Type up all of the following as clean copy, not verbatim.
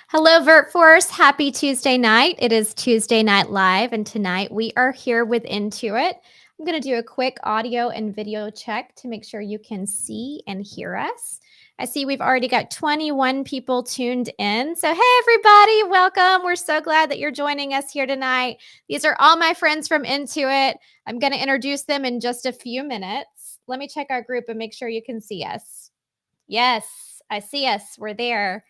Hello, VirtForce. Happy Tuesday night. It is Tuesday Night Live, and tonight we are here with Intuit. I'm going to do a quick audio and video check to make sure you can see and hear us. I see we've already got 21 people tuned in. So, hey, everybody, welcome. We're so glad that you're joining us here tonight. These are all my friends from Intuit. I'm going to introduce them in just a few minutes. Let me check our group and make sure you can see us. Yes, I see us. We're there.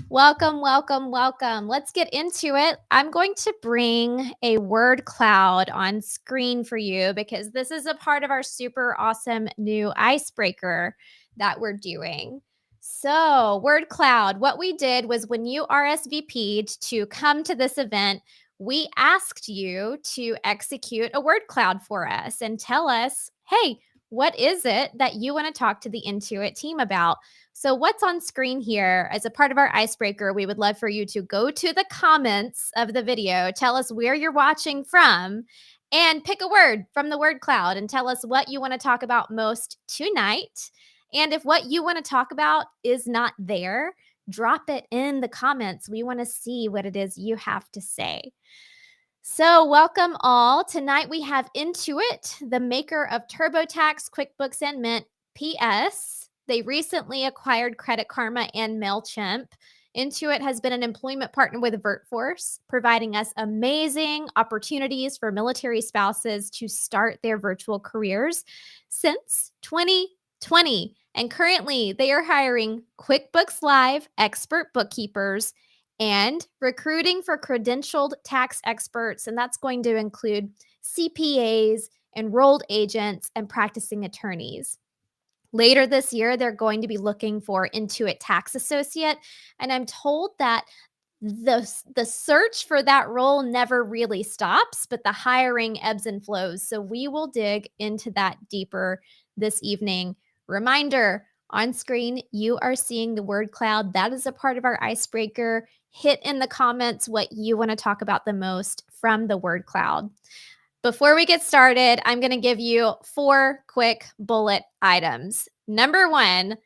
Welcome, welcome, welcome. Let's get into it. I'm going to bring a word cloud on screen for you because this is a part of our super awesome new icebreaker that we're doing. So, word cloud, what we did was when you RSVP'd to come to this event, we asked you to execute a word cloud for us and tell us, hey, what is it that you want to talk to the Intuit team about? So what's on screen here as a part of our icebreaker, we would love for you to go to the comments of the video, tell us where you're watching from, and pick a word from the word cloud and tell us what you want to talk about most tonight. And if what you want to talk about is not there, drop it in the comments. We want to see what it is you have to say. So welcome all. Tonight we have Intuit, the maker of TurboTax, QuickBooks, and Mint. PS, they recently acquired Credit Karma and MailChimp. Intuit has been an employment partner with VirtForce, providing us amazing opportunities for military spouses to start their virtual careers since 2020. And currently, they are hiring QuickBooks Live expert bookkeepers and recruiting for credentialed tax experts. And that's going to include CPAs, enrolled agents, and practicing attorneys. Later this year, they're going to be looking for Intuit Tax Associate. And I'm told that the search for that role never really stops, but the hiring ebbs and flows. So we will dig into that deeper this evening. Reminder, on screen, you are seeing the word cloud. That is a part of our icebreaker. Hit in the comments what you want to talk about the most from the word cloud. Before we get started, I'm going to give you 4 quick bullet items. Number 1,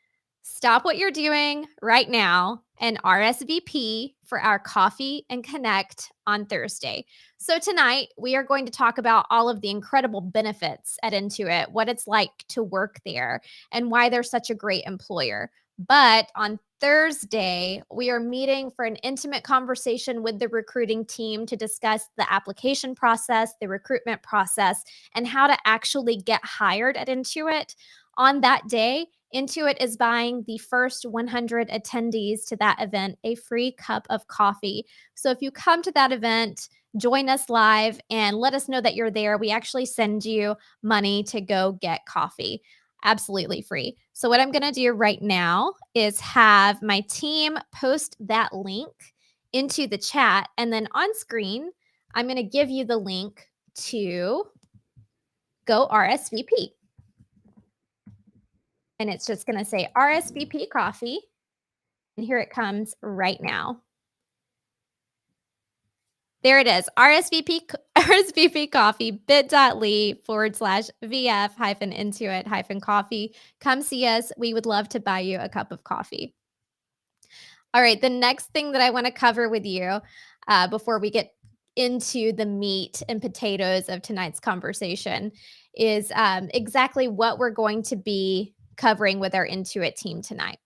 stop what you're doing right now and RSVP for our Coffee and Connect on Thursday. So tonight, we are going to talk about all of the incredible benefits at Intuit, what it's like to work there, and why they're such a great employer. But on Thursday, we are meeting for an intimate conversation with the recruiting team to discuss the application process, the recruitment process, and how to actually get hired at Intuit. On that day, Intuit is buying the first 100 attendees to that event a free cup of coffee. So if you come to that event, join us live and let us know that you're there. We actually send you money to go get coffee. Absolutely free. So what I'm going to do right now is have my team post that link into the chat. And then on screen, I'm going to give you the link to go RSVP. And it's just going to say RSVP coffee. And here it comes right now. There it is, RSVP coffee, bit.ly/VF-Intuit-coffee. Come see us. We would love to buy you a cup of coffee. All right, the next thing that I want to cover with you before we get into the meat and potatoes of tonight's conversation is exactly what we're going to be covering with our Intuit team tonight.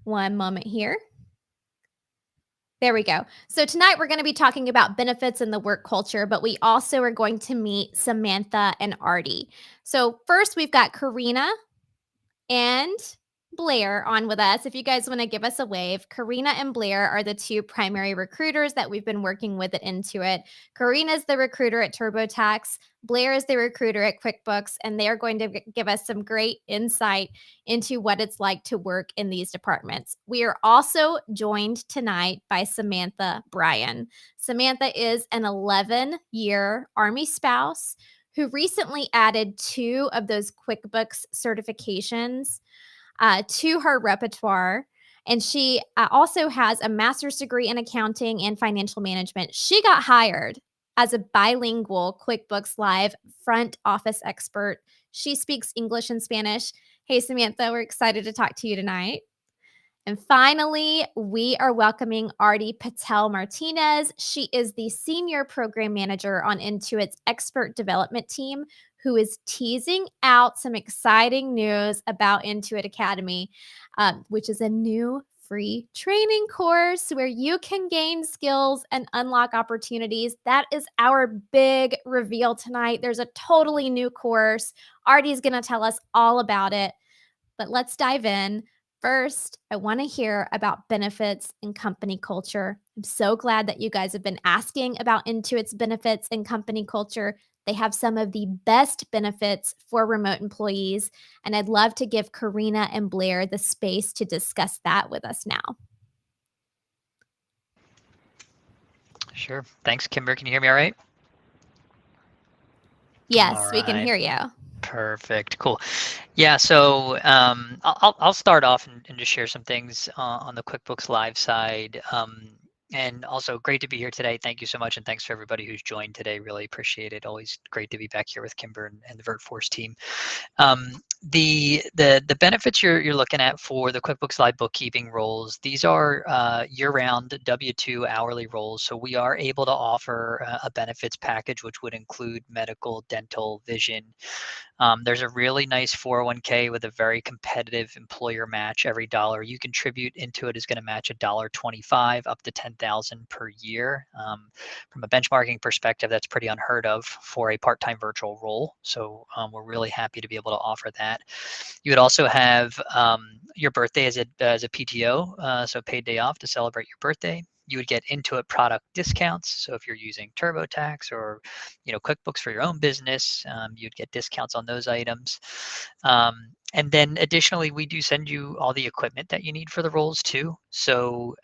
One moment here. There we go. So tonight we're going to be talking about benefits in the work culture, but we also are going to meet Samantha and Artie. So first we've got Karina and Blair on with us. If you guys want to give us a wave, Karina and Blair are the 2 primary recruiters that we've been working with at Intuit. Karina is the recruiter at TurboTax. Blair is the recruiter at QuickBooks, and they are going to give us some great insight into what it's like to work in these departments. We are also joined tonight by Samantha Bryan. Samantha is an 11-year Army spouse who recently added 2 of those QuickBooks certifications to her repertoire. And she also has a master's degree in accounting and financial management. She got hired as a bilingual QuickBooks Live front office expert. She speaks English and Spanish. Hey, Samantha, we're excited to talk to you tonight. And finally, we are welcoming 𝗕𝗶𝗶𝗆-Martinez. She is the Senior Program Manager on Intuit's Expert Development Team, who is teasing out some exciting news about Intuit Academy, which is a new free training course where you can gain skills and unlock opportunities. That is our big reveal tonight. There's a totally new course. Artie is going to tell us all about it, but let's dive in. First, I want to hear about benefits and company culture. I'm so glad that you guys have been asking about Intuit's benefits and company culture. They have some of the best benefits for remote employees, and I'd love to give Karina and Blair the space to discuss that with us now. Sure. Thanks, Kimber. Can you hear me all right? Yes, we can hear you. Perfect. Cool. Yeah. So I'll start off and just share some things on the QuickBooks Live side. And also great to be here today. Thank you so much. And thanks for everybody who's joined today. Really appreciate it. Always great to be back here with Kimber and the VirtForce team. The benefits you're looking at for the QuickBooks Live bookkeeping roles, these are year-round W-2 hourly roles. So we are able to offer a benefits package, which would include medical, dental, vision. There's a really nice 401k with a very competitive employer match. Every dollar you contribute into it is going to match $1.25 up to $10,000 per year. From a benchmarking perspective, that's pretty unheard of for a part-time virtual role. So we're really happy to be able to offer that. You would also have your birthday as a PTO, so paid day off to celebrate your birthday. You would get Intuit product discounts. So if you're using TurboTax or QuickBooks for your own business, you'd get discounts on those items. And then additionally, we do send you all the equipment that you need for the roles too. So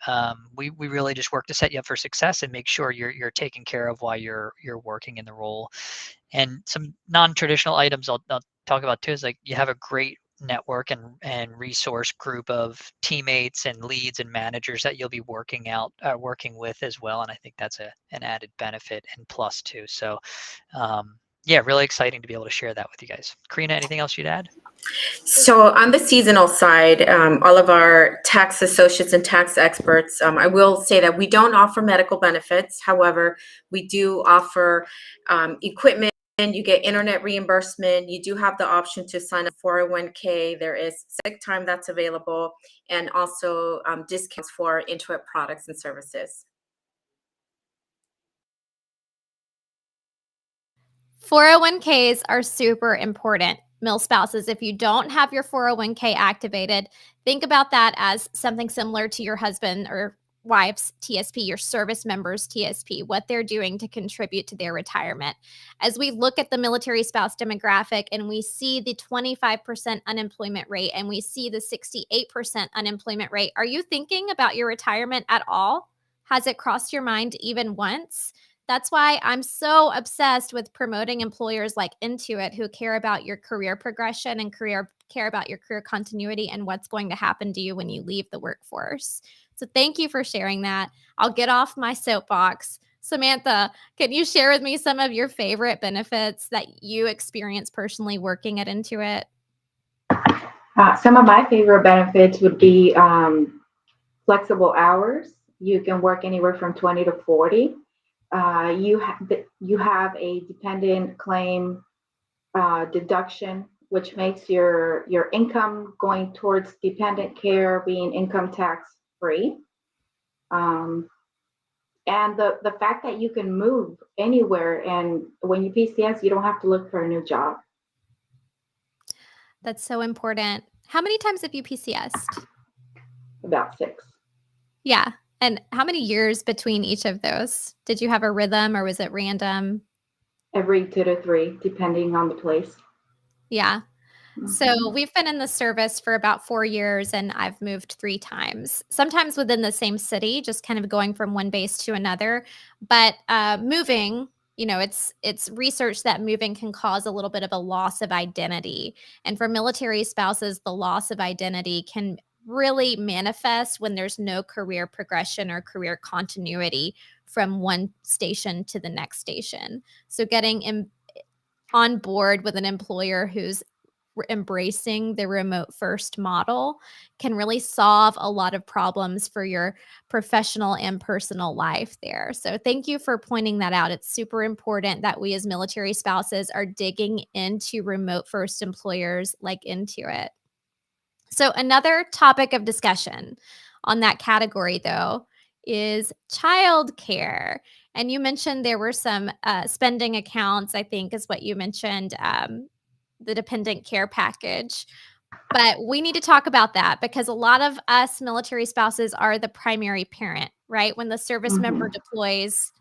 we really just work to set you up for success and make sure you're taken care of while you're working in the role. And some non-traditional items I'll talk about too is like you have a great network and resource group of teammates and leads and managers that you'll be working with as well. And I think that's an added benefit and plus too. So yeah, really exciting to be able to share that with you guys. Karina, anything else you'd add? So on the seasonal side, all of our tax associates and tax experts, I will say that we don't offer medical benefits. However, we do offer equipment. And you get internet reimbursement. You do have the option to sign up for a 401k. There is sick time that's available, and also discounts for Intuit products and services. 401ks are super important. MilSpouses, if you don't have your 401k activated, think about that as something similar to your husband or wife's TSP, your service members' TSP, what they're doing to contribute to their retirement. As we look at the military spouse demographic and we see the 25% unemployment rate and we see the 68% unemployment rate, are you thinking about your retirement at all? Has it crossed your mind even once? That's why I'm so obsessed with promoting employers like Intuit who care about your career progression and care about your career continuity and what's going to happen to you when you leave the workforce. So thank you for sharing that. I'll get off my soapbox. Samantha, can you share with me some of your favorite benefits that you experience personally working at Intuit? Some of my favorite benefits would be flexible hours. You can work anywhere from 20 to 40. You have a dependent claim deduction, which makes your income going towards dependent care being income tax free. And the fact that you can move anywhere, and when you PCS, you don't have to look for a new job. That's so important. How many times have you PCS'd? About 6. Yeah. And how many years between each of those? Did you have a rhythm or was it random? Every 2 to 3, depending on the place. Yeah. So we've been in the service for about 4 years and I've moved 3 times, sometimes within the same city, just kind of going from one base to another. But moving, it's research that moving can cause a little bit of a loss of identity. And for military spouses, the loss of identity can really manifest when there's no career progression or career continuity from one station to the next station. So getting on board with an employer who's embracing the remote first model can really solve a lot of problems for your professional and personal life there. So thank you for pointing that out. It's super important that we as military spouses are digging into remote first employers like Intuit. So another topic of discussion on that category, though, is childcare. And you mentioned there were some spending accounts, I think is what you mentioned, the dependent care package. But we need to talk about that because a lot of us military spouses are the primary parent, right? When the service member deploys,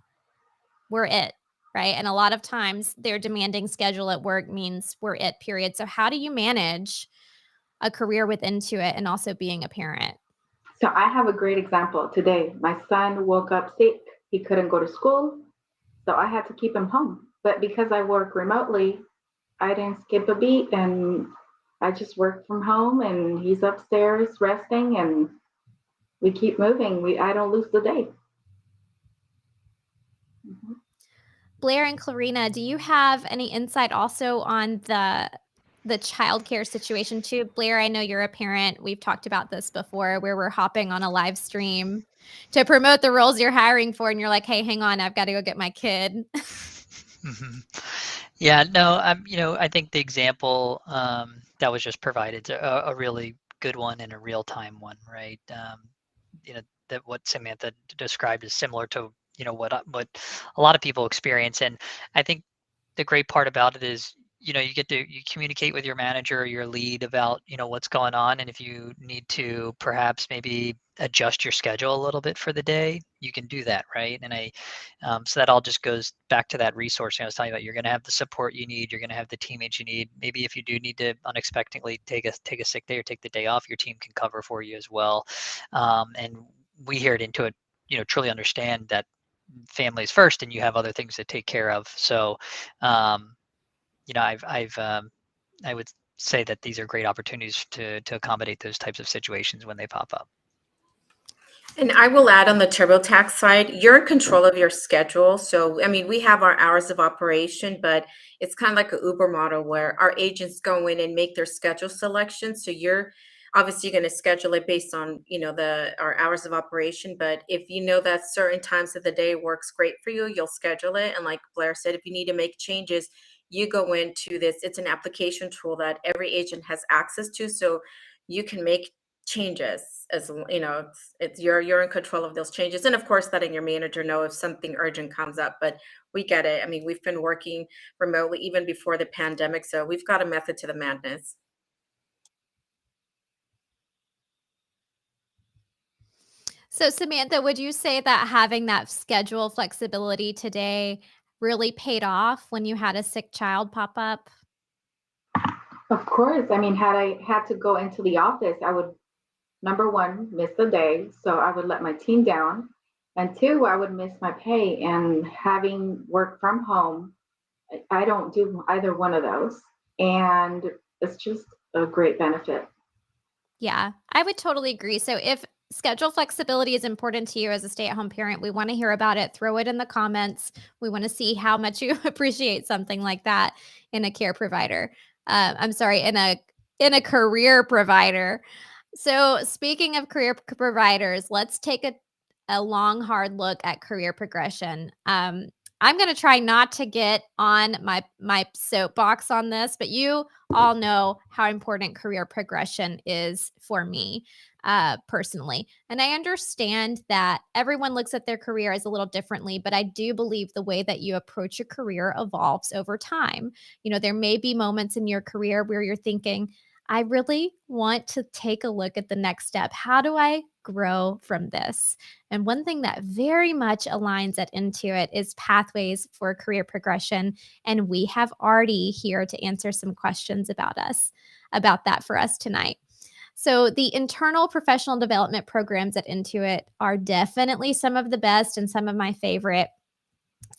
we're it, right? And a lot of times their demanding schedule at work means we're it, period. So how do you manage a career with Intuit and also being a parent? So I have a great example today. My son woke up sick. He couldn't go to school. So I had to keep him home. But because I work remotely, I didn't skip a beat and I just work from home and he's upstairs resting and we keep moving. I don't lose the day. Blair and Karina, do you have any insight also on the childcare situation too? Blair, I know you're a parent. We've talked about this before where we're hopping on a live stream to promote the roles you're hiring for. And you're like, hey, hang on, I've got to go get my kid. Yeah, no, I think the example that was just provided is a really good one and a real-time one, right? That what Samantha described is similar to what a lot of people experience, and I think the great part about it is you communicate with your manager or your lead about what's going on, and if you need to perhaps maybe adjust your schedule a little bit for the day, you can do that, right? And so that all just goes back to that resource I was telling you about. You're going to have the support you need, you're going to have the teammates you need. Maybe if you do need to unexpectedly take a sick day or take the day off, your team can cover for you as well. And we here at Intuit truly understand that family is first and you have other things to take care of. So I would say that these are great opportunities to accommodate those types of situations when they pop up. And I will add on the TurboTax side, you're in control of your schedule. So, I mean, we have our hours of operation, but it's kind of like an Uber model where our agents go in and make their schedule selection. So you're obviously going to schedule it based on, our hours of operation. But if you know that certain times of the day works great for you, you'll schedule it. And like Blair said, if you need to make changes, you go into this. It's an application tool that every agent has access to. So you can make changes as it's you're in control of those changes, and of course letting your manager know if something urgent comes up. But we get it. I mean, we've been working remotely even before the pandemic, so we've got a method to the madness. So Samantha, would you say that having that schedule flexibility today really paid off when you had a sick child pop up? Of course. I mean, had I had to go into the office, I would, number one, miss the day. So I would let my team down. And two, I would miss my pay. And having work from home, I don't do either one of those. And it's just a great benefit. Yeah, I would totally agree. So if schedule flexibility is important to you as a stay-at-home parent, we want to hear about it. Throw it in the comments. We want to see how much you appreciate something like that in a care provider. I'm sorry, in a career provider. So speaking of career providers, let's take a long, hard look at career progression. I'm going to try not to get on my soapbox on this, but you all know how important career progression is for me personally. And I understand that everyone looks at their career as a little differently, but I do believe the way that you approach a career evolves over time. There may be moments in your career where you're thinking, I really want to take a look at the next step. How do I grow from this? And one thing that very much aligns at Intuit is pathways for career progression. And we have Artie here to answer some questions about that for us tonight. So the internal professional development programs at Intuit are definitely some of the best and some of my favorite.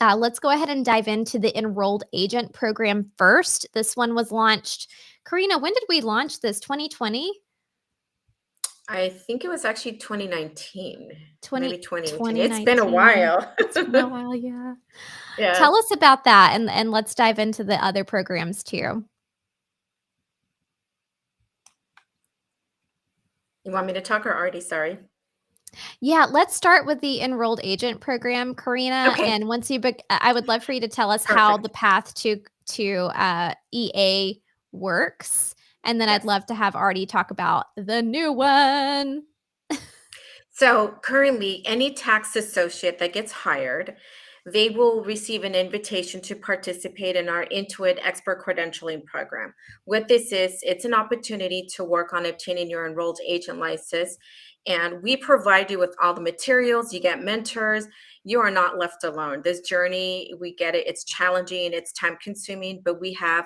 Let's go ahead and dive into the enrolled agent program first. This one was launched. Karina, when did we launch this? 2020? I think it was actually 2019. Maybe 2018. 2019. It's been a while. It's been a while, yeah. Yeah. Tell us about that, and let's dive into the other programs too. You want me to talk or already? Sorry. Yeah, let's start with the enrolled agent program, Karina. Okay. And once I would love for you to tell us how the path to EA works. And then I'd Yes. love to have Artie talk about the new one. So currently, any tax associate that gets hired, they will receive an invitation to participate in our Intuit expert credentialing program. What this is, it's an opportunity to work on obtaining your enrolled agent license. And we provide you with all the materials, you get mentors, you are not left alone. This journey, we get it, it's challenging, it's time consuming, but we have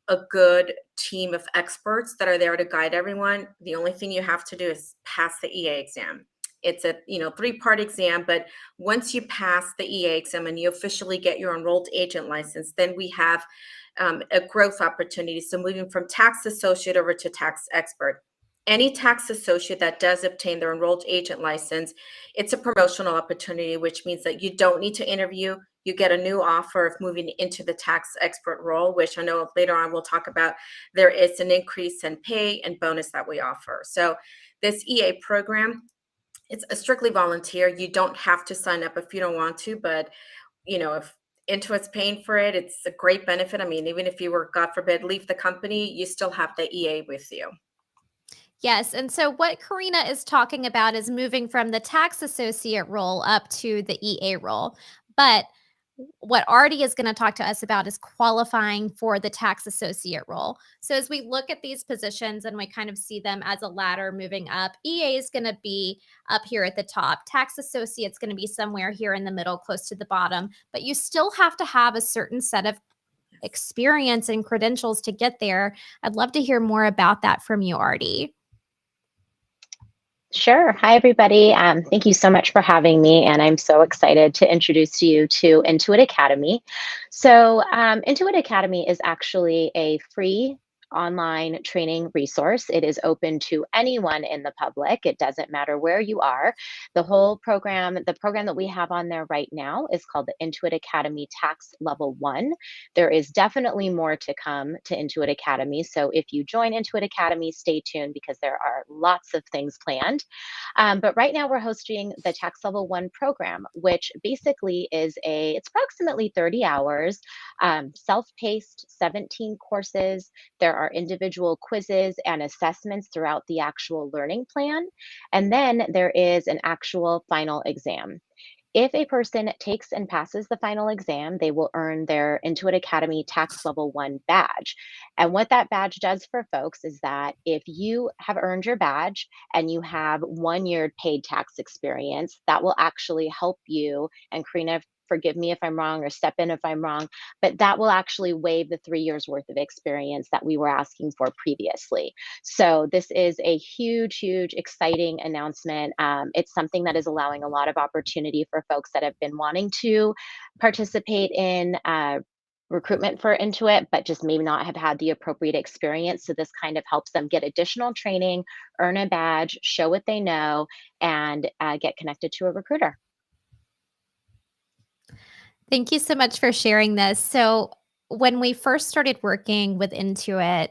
a good team of experts that are there to guide everyone. The only thing you have to do is pass the EA exam. It's a 3-part exam, but once you pass the EA exam and you officially get your enrolled agent license, then we have a growth opportunity. So moving from tax associate over to tax expert. Any tax associate that does obtain their enrolled agent license, it's a promotional opportunity, which means that you don't need to interview. You get a new offer of moving into the tax expert role, which I know later on we'll talk about. There is an increase in pay and bonus that we offer. So this EA program, it's a strictly volunteer. You don't have to sign up if you don't want to, but if Intuit's paying for it, it's a great benefit. I mean, even if you were, God forbid, leave the company, you still have the EA with you. Yes. And so what Karina is talking about is moving from the tax associate role up to the EA role. But what Artie is going to talk to us about is qualifying for the tax associate role. So as we look at these positions and we kind of see them as a ladder moving up, EA is going to be up here at the top. Tax associate is going to be somewhere here in the middle, close to the bottom. But you still have to have a certain set of experience and credentials to get there. I'd love to hear more about that from you, Artie. Sure. Hi, everybody. Thank you so much for having me, and I'm so excited to introduce you to Intuit Academy. So Intuit Academy is actually a free online training resource. It is open to anyone in the public. It doesn't matter where you are. The program that we have on there right now is called the Intuit Academy Tax Level 1. There is definitely more to come to Intuit Academy. So if you join Intuit Academy, stay tuned because there are lots of things planned. But right now we're hosting the Tax Level 1 program, which basically it's approximately 30 hours, self-paced, 17 courses. There are individual quizzes and assessments throughout the actual learning plan. And then there is an actual final exam. If a person takes and passes the final exam, they will earn their Intuit Academy Tax Level 1 badge. And what that badge does for folks is that if you have earned your badge and you have 1 year paid tax experience, that will actually help you, and Karina, forgive me if I'm wrong or step in if I'm wrong, but that will actually waive the 3 years worth of experience that we were asking for previously. So this is a huge, huge, exciting announcement. It's something that is allowing a lot of opportunity for folks that have been wanting to participate in recruitment for Intuit, but just maybe not have had the appropriate experience. So this kind of helps them get additional training, earn a badge, show what they know, and get connected to a recruiter. Thank you so much for sharing this. So when we first started working with Intuit,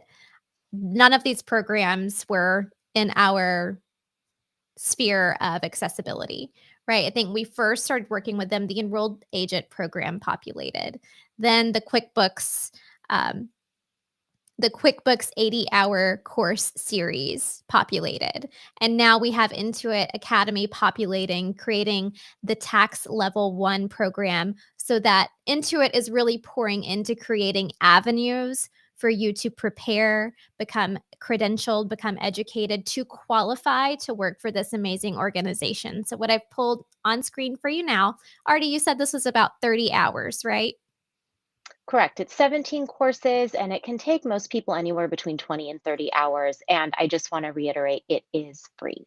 none of these programs were in our sphere of accessibility, right? I think we first started working with them, the enrolled agent program populated. Then the QuickBooks 80-hour course series populated. And now we have Intuit Academy populating, creating the Tax Level 1 program so that Intuit is really pouring into creating avenues for you to prepare, become credentialed, become educated, to qualify to work for this amazing organization. So what I've pulled on screen for you now, Artie, you said this was about 30 hours, right? Correct. It's 17 courses, and it can take most people anywhere between 20 and 30 hours. And I just want to reiterate, it is free.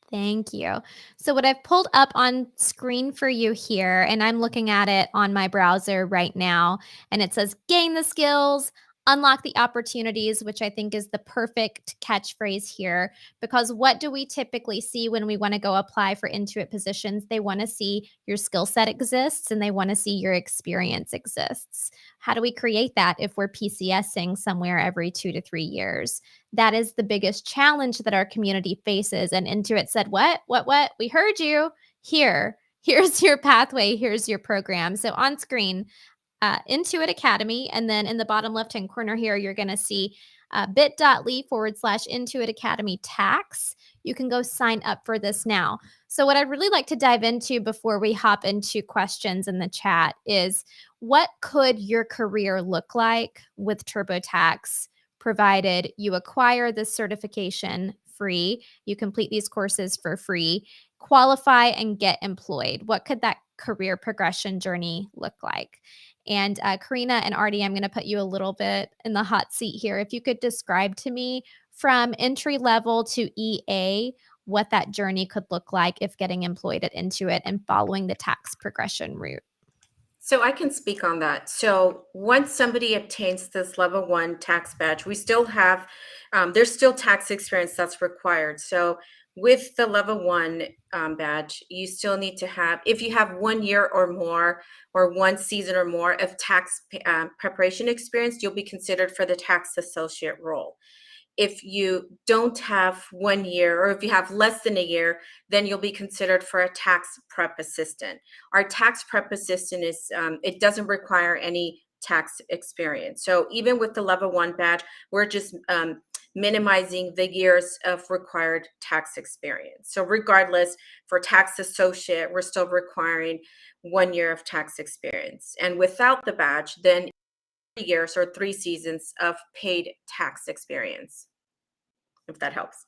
Thank you. So what I've pulled up on screen for you here, and I'm looking at it on my browser right now, and it says gain the skills, unlock the opportunities, which I think is the perfect catchphrase here, because what do we typically see when we want to go apply for Intuit positions? They want to see your skill set exists and they want to see your experience exists. How do we create that if we're PCSing somewhere every 2 to 3 years? That is the biggest challenge that our community faces. And Intuit said, what? We heard you. Here's your pathway. Here's your program. So on screen, Intuit Academy. And then in the bottom left-hand corner here, you're going to see bit.ly/Intuit Academy tax. You can go sign up for this now. So what I'd really like to dive into before we hop into questions in the chat is, what could your career look like with TurboTax, provided you acquire this certification free, you complete these courses for free, qualify and get employed? What could that career progression journey look like? And Karina and Artie, I'm going to put you a little bit in the hot seat here. If you could describe to me from entry level to EA, what that journey could look like if getting employed at Intuit and following the tax progression route. So I can speak on that. So once somebody obtains this level 1 tax badge, we still have, there's still tax experience that's required. So with the level 1 badge, you still need to have, if you have 1 year or more, or 1 season or more of tax preparation experience, you'll be considered for the tax associate role. If you don't have 1 year, or if you have less than a year, then you'll be considered for a tax prep assistant. Our tax prep assistant is, it doesn't require any tax experience. So even with the level 1 badge, we're just minimizing the years of required tax experience. So regardless, for tax associate, we're still requiring 1 year of tax experience. And without the badge, then 3 years or 3 seasons of paid tax experience, if that helps.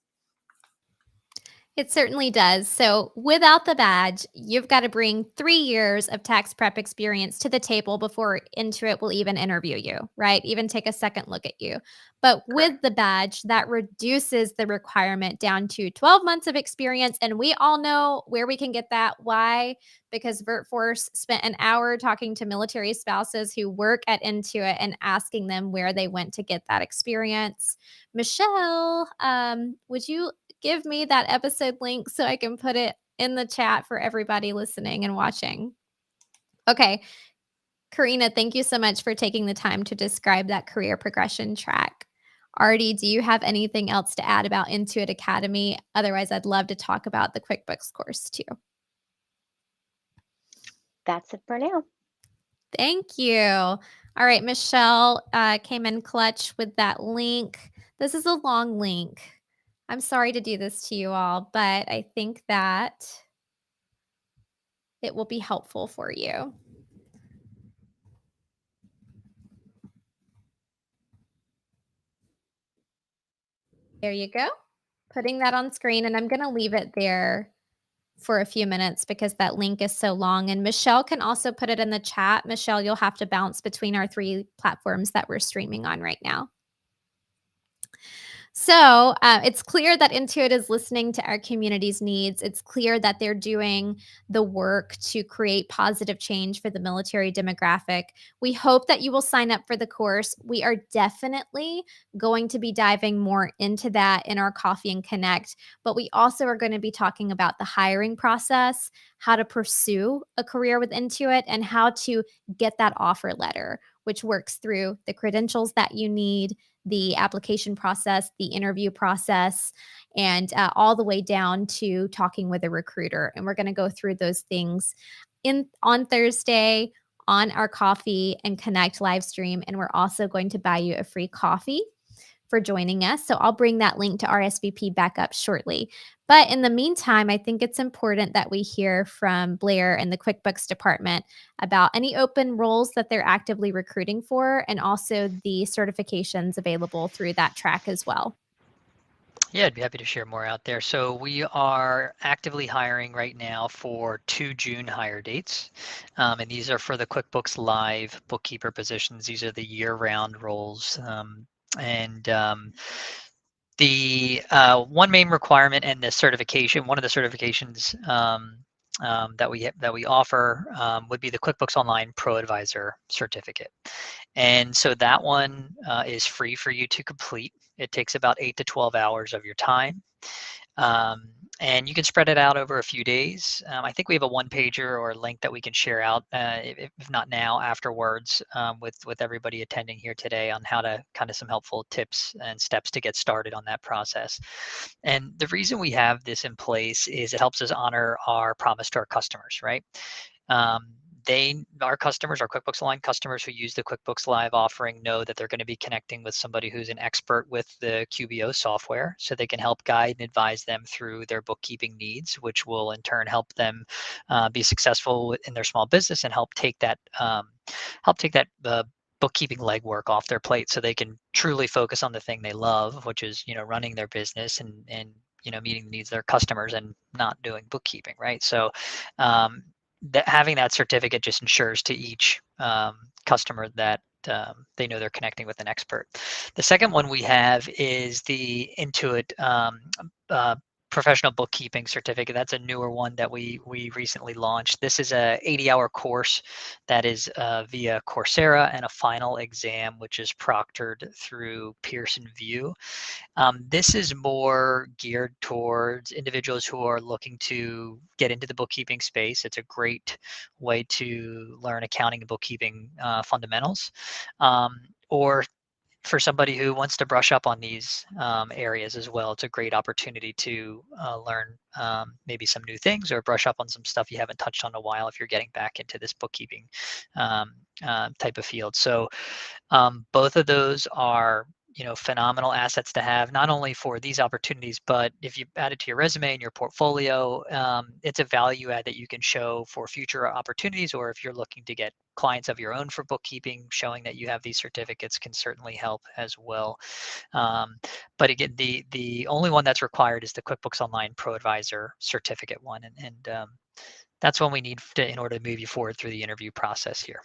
It certainly does. So without the badge, you've got to bring 3 years of tax prep experience to the table before Intuit will even interview you, right? Even take a second look at you. But with the badge, that reduces the requirement down to 12 months of experience. And we all know where we can get that. Why? Because VirtForce spent an hour talking to military spouses who work at Intuit and asking them where they went to get that experience. Michelle, would you give me that episode link so I can put it in the chat for everybody listening and watching? Okay. Karina, thank you so much for taking the time to describe that career progression track. Artie, do you have anything else to add about Intuit Academy? Otherwise, I'd love to talk about the QuickBooks course too. That's it for now. Thank you. All right, Michelle came in clutch with that link. This is a long link. I'm sorry to do this to you all, but I think that it will be helpful for you. There you go. Putting that on screen, and I'm going to leave it there for a few minutes because that link is so long. And Michelle can also put it in the chat. Michelle, you'll have to bounce between our 3 platforms that we're streaming on right now. So it's clear that Intuit is listening to our community's needs. It's clear that they're doing the work to create positive change for the military demographic. We hope that you will sign up for the course. We are definitely going to be diving more into that in our Coffee and Connect, but we also are going to be talking about the hiring process, how to pursue a career with Intuit, and how to get that offer letter, which works through the credentials that you need, the application process, the interview process, and all the way down to talking with a recruiter. And we're going to go through those things on Thursday on our Coffee and Connect live stream. And we're also going to buy you a free coffee for joining us. So I'll bring that link to RSVP back up shortly. But in the meantime, I think it's important that we hear from Blair and the QuickBooks department about any open roles that they're actively recruiting for, and also the certifications available through that track as well. Yeah, I'd be happy to share more out there. So we are actively hiring right now for 2 June hire dates. And these are for the QuickBooks Live bookkeeper positions. These are the year-round roles. The one main requirement and the certification, one of the certifications that we offer would be the QuickBooks Online Pro Advisor certificate. And so that one is free for you to complete. It takes about 8 to 12 hours of your time. And you can spread it out over a few days. I think we have a one-pager or a link that we can share out, if not now, afterwards, with everybody attending here today on how to kind of some helpful tips and steps to get started on that process. And the reason we have this in place is it helps us honor our promise to our customers, right? Our customers, our QuickBooks Online customers who use the QuickBooks Live offering know that they're going to be connecting with somebody who's an expert with the QBO software, so they can help guide and advise them through their bookkeeping needs, which will in turn help them be successful in their small business and help take that bookkeeping legwork off their plate, so they can truly focus on the thing they love, which is running their business and meeting the needs of their customers and not doing bookkeeping, right? So having that certificate just ensures to each customer that they know they're connecting with an expert. The second one we have is the Intuit professional bookkeeping certificate. That's a newer one that we recently launched. This is a 80-hour course that is via Coursera, and a final exam which is proctored through Pearson VUE. This is more geared towards individuals who are looking to get into the bookkeeping space. It's a great way to learn accounting and bookkeeping fundamentals, or for somebody who wants to brush up on these areas as well. It's a great opportunity to learn maybe some new things, or brush up on some stuff you haven't touched on in a while if you're getting back into this bookkeeping type of field. So both of those are phenomenal assets to have, not only for these opportunities, but if you add it to your resume and your portfolio, it's a value add that you can show for future opportunities, or if you're looking to get clients of your own for bookkeeping, showing that you have these certificates can certainly help as well. But again, the only one that's required is the QuickBooks Online Pro Advisor certificate one, and that's one we need in order to move you forward through the interview process here.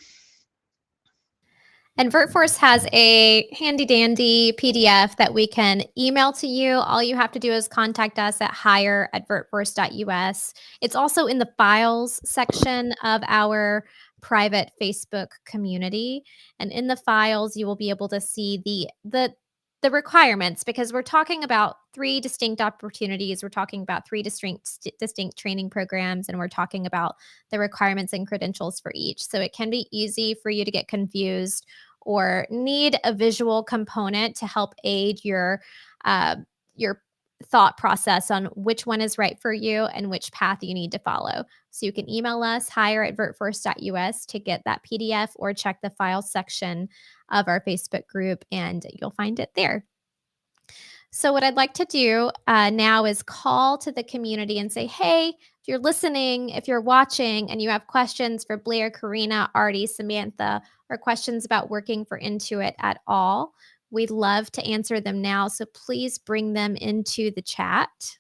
And VirtForce has a handy dandy PDF that we can email to you. All you have to do is contact us at hire@virtforce.us. It's also in the files section of our private Facebook community. And in the files, you will be able to see the requirements, because we're talking about 3 distinct opportunities. We're talking about 3 distinct training programs, and we're talking about the requirements and credentials for each. So it can be easy for you to get confused or need a visual component to help aid your thought process on which one is right for you and which path you need to follow. So you can email us, hire@virtforce.us, to get that PDF, or check the file section of our Facebook group and you'll find it there. So what I'd like to do now is call to the community and say, hey, if you're listening, if you're watching and you have questions for Blair, Karina, Artie, Samantha, or questions about working for Intuit at all, we'd love to answer them now. So please bring them into the chat.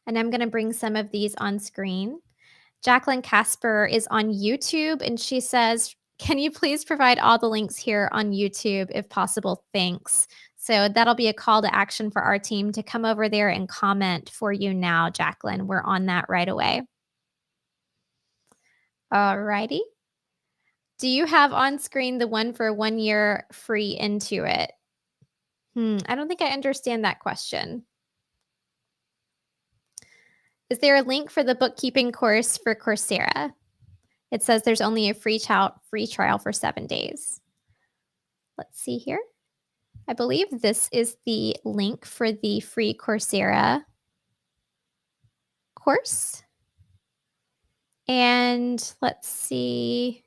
And I'm going to bring some of these on screen. Jacqueline Casper is on YouTube, and she says, can you please provide all the links here on YouTube if possible? Thanks. So that'll be a call to action for our team to come over there and comment for you now, Jacqueline. We're on that right away. All righty. Do you have on screen the one for 1 year free Intuit? I don't think I understand that question. Is there a link for the bookkeeping course for Coursera? It says there's only a free trial for 7 days. Let's see here. I believe this is the link for the free Coursera course. And let's see.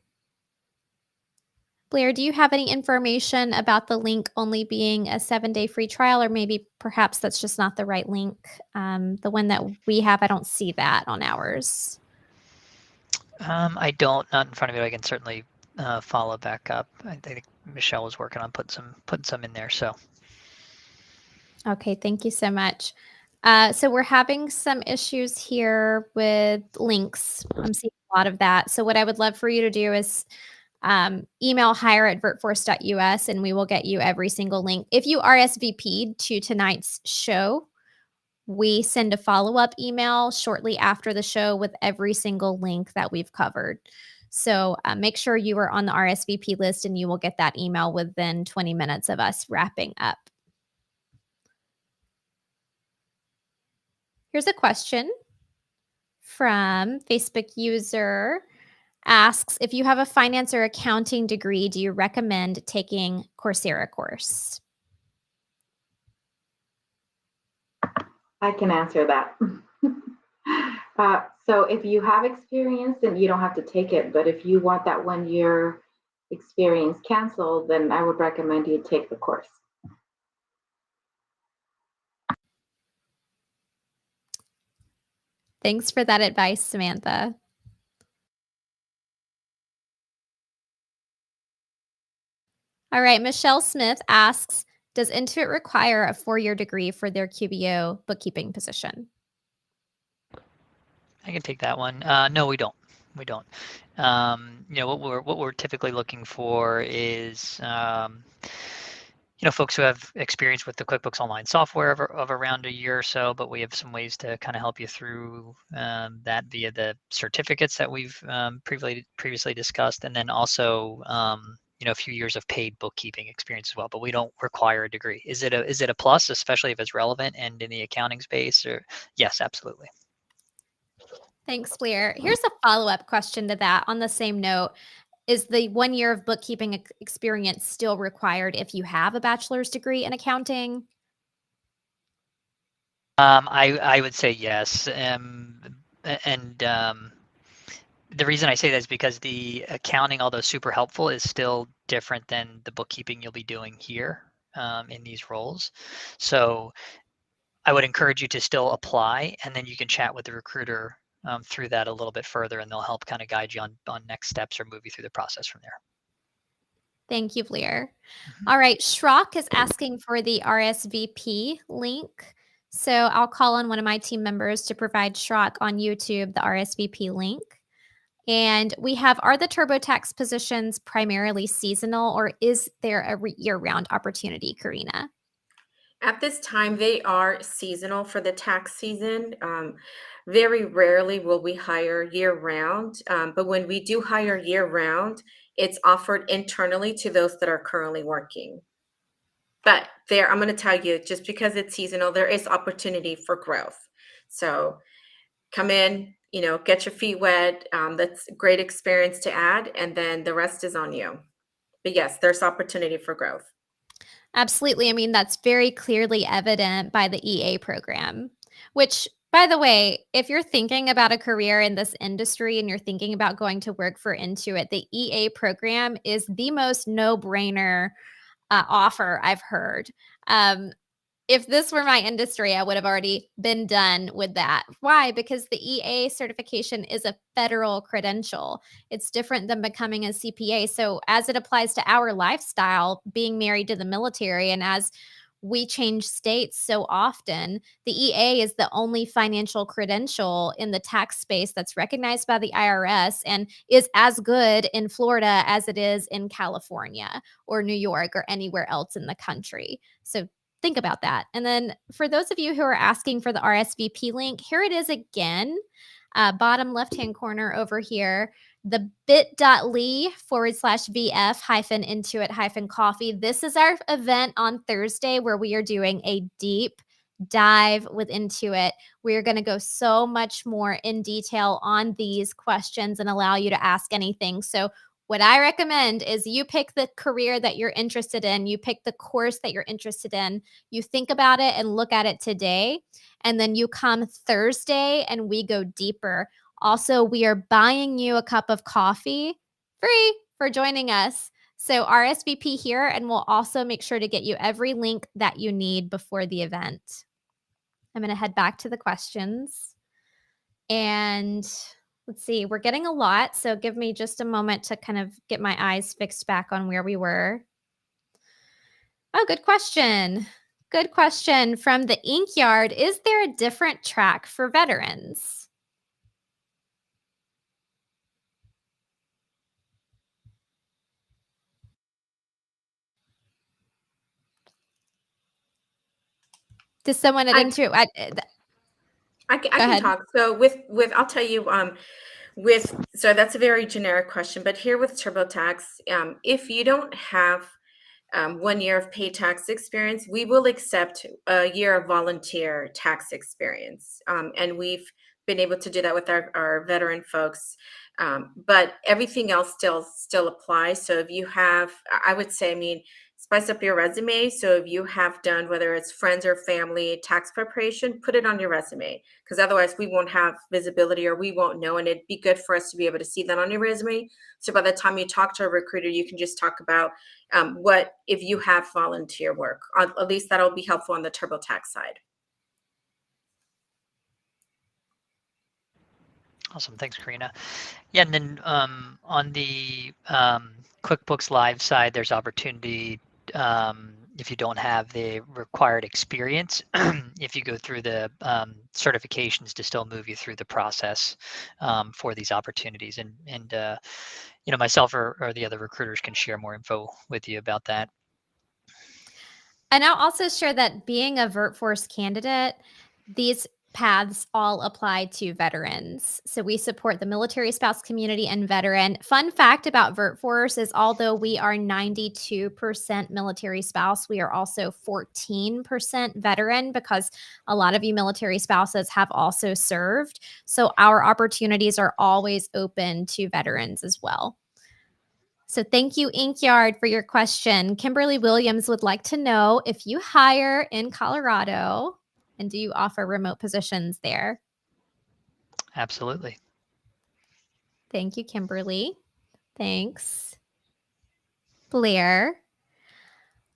Blair, do you have any information about the link only being a 7-day free trial, or maybe perhaps that's just not the right link? The one that we have, I don't see that on ours. I don't, not in front of you. I can certainly follow back up. I think Michelle was working on putting some in there. So. Okay, thank you so much. So we're having some issues here with links. I'm seeing a lot of that. So what I would love for you to do is email hire@virtforce.us, and we will get you every single link. If you RSVP'd to tonight's show, we send a follow-up email shortly after the show with every single link that we've covered. So make sure you are on the RSVP list and you will get that email within 20 minutes of us wrapping up. Here's a question from Facebook user asks, if you have a finance or accounting degree, do you recommend taking Coursera course? I can answer that. So if you have experience, then you don't have to take it. But if you want that 1-year experience canceled, then I would recommend you take the course. Thanks for that advice, Samantha. All right, Michelle Smith asks, does Intuit require a 4-year degree for their QBO bookkeeping position? I can take that one. No, we don't. We don't. What we're typically looking for is folks who have experience with the QuickBooks Online software of around a year or so, but we have some ways to kind of help you through that via the certificates that we've previously discussed, and then also a few years of paid bookkeeping experience as well. But we don't require a degree. Is it a plus, especially if it's relevant and in the accounting space? Or yes, absolutely. Thanks, Blair. Here's a follow-up question to that on the same note. Is the 1 year of bookkeeping experience still required if you have a bachelor's degree in accounting? I would say yes. The reason I say that is because the accounting, although super helpful, is still different than the bookkeeping you'll be doing here in these roles. So I would encourage you to still apply, and then you can chat with the recruiter through that a little bit further, and they'll help kind of guide you on next steps or move you through the process from there. Thank you, Blair. All right, Schrock is asking for the RSVP link. So I'll call on one of my team members to provide Schrock on YouTube the RSVP link. And we have, are the TurboTax positions primarily seasonal, or is there a year-round opportunity, Karina? At this time, they are seasonal for the tax season. Very rarely will we hire year-round, but when we do hire year-round, it's offered internally to those that are currently working. But I'm going to tell you, just because it's seasonal, there is opportunity for growth. So come in, get your feet wet. That's a great experience to add, and then the rest is on you. But yes, there's opportunity for growth. Absolutely. I mean, that's very clearly evident by the EA program, which, by the way, if you're thinking about a career in this industry and you're thinking about going to work for Intuit, the EA program is the most no-brainer offer I've heard. If this were my industry, I would have already been done with that. Why? Because the EA certification is a federal credential. It's different than becoming a CPA. So as it applies to our lifestyle, being married to the military, and as we change states so often, the EA is the only financial credential in the tax space that's recognized by the IRS and is as good in Florida as it is in California or New York or anywhere else in the country. So think about that. And then for those of you who are asking for the RSVP link, here it is again, bottom left-hand corner over here, the bit.ly/VF-Intuit-Coffee. This is our event on Thursday where we are doing a deep dive with Intuit. We're going to go so much more in detail on these questions and allow you to ask anything. So what I recommend is you pick the career that you're interested in, you pick the course that you're interested in, you think about it and look at it today, and then you come Thursday and we go deeper. Also, we are buying you a cup of coffee free for joining us. So RSVP here, and we'll also make sure to get you every link that you need before the event. I'm going to head back to the questions. And let's see, we're getting a lot, so give me just a moment to kind of get my eyes fixed back on where we were. Oh, good question. Good question from the Ink Yard. Is there a different track for veterans? Does someone at Intuit, I Go can ahead. talk. So I'll tell you, so that's a very generic question, but here with TurboTax, if you don't have 1 year of paid tax experience, we will accept a year of volunteer tax experience. And we've been able to do that with our veteran folks. But everything else still applies. So if you have, I would say, I mean, spice up your resume. So if you have done, whether it's friends or family tax preparation, put it on your resume, because otherwise we won't have visibility or we won't know. And it'd be good for us to be able to see that on your resume. So by the time you talk to a recruiter, you can just talk about what if you have volunteer work. At least that'll be helpful on the TurboTax side. Awesome. Thanks, Karina. Yeah, and then on the QuickBooks Live side, there's opportunity if you don't have the required experience, if you go through the certifications to still move you through the process for these opportunities. And you know, myself or the other recruiters can share more info with you about that. And I'll also share that being a VirtForce candidate, these paths all apply to veterans. So we support the military spouse community and veteran. Fun fact about VirtForce is although we are 92% military spouse, we are also 14% veteran, because a lot of you military spouses have also served. So our opportunities are always open to veterans as well. So thank you, Inkyard, for your question. Kimberly Williams would like to know if you hire in Colorado, and do you offer remote positions there? Absolutely. Thank you, Kimberly. Thanks. Blair.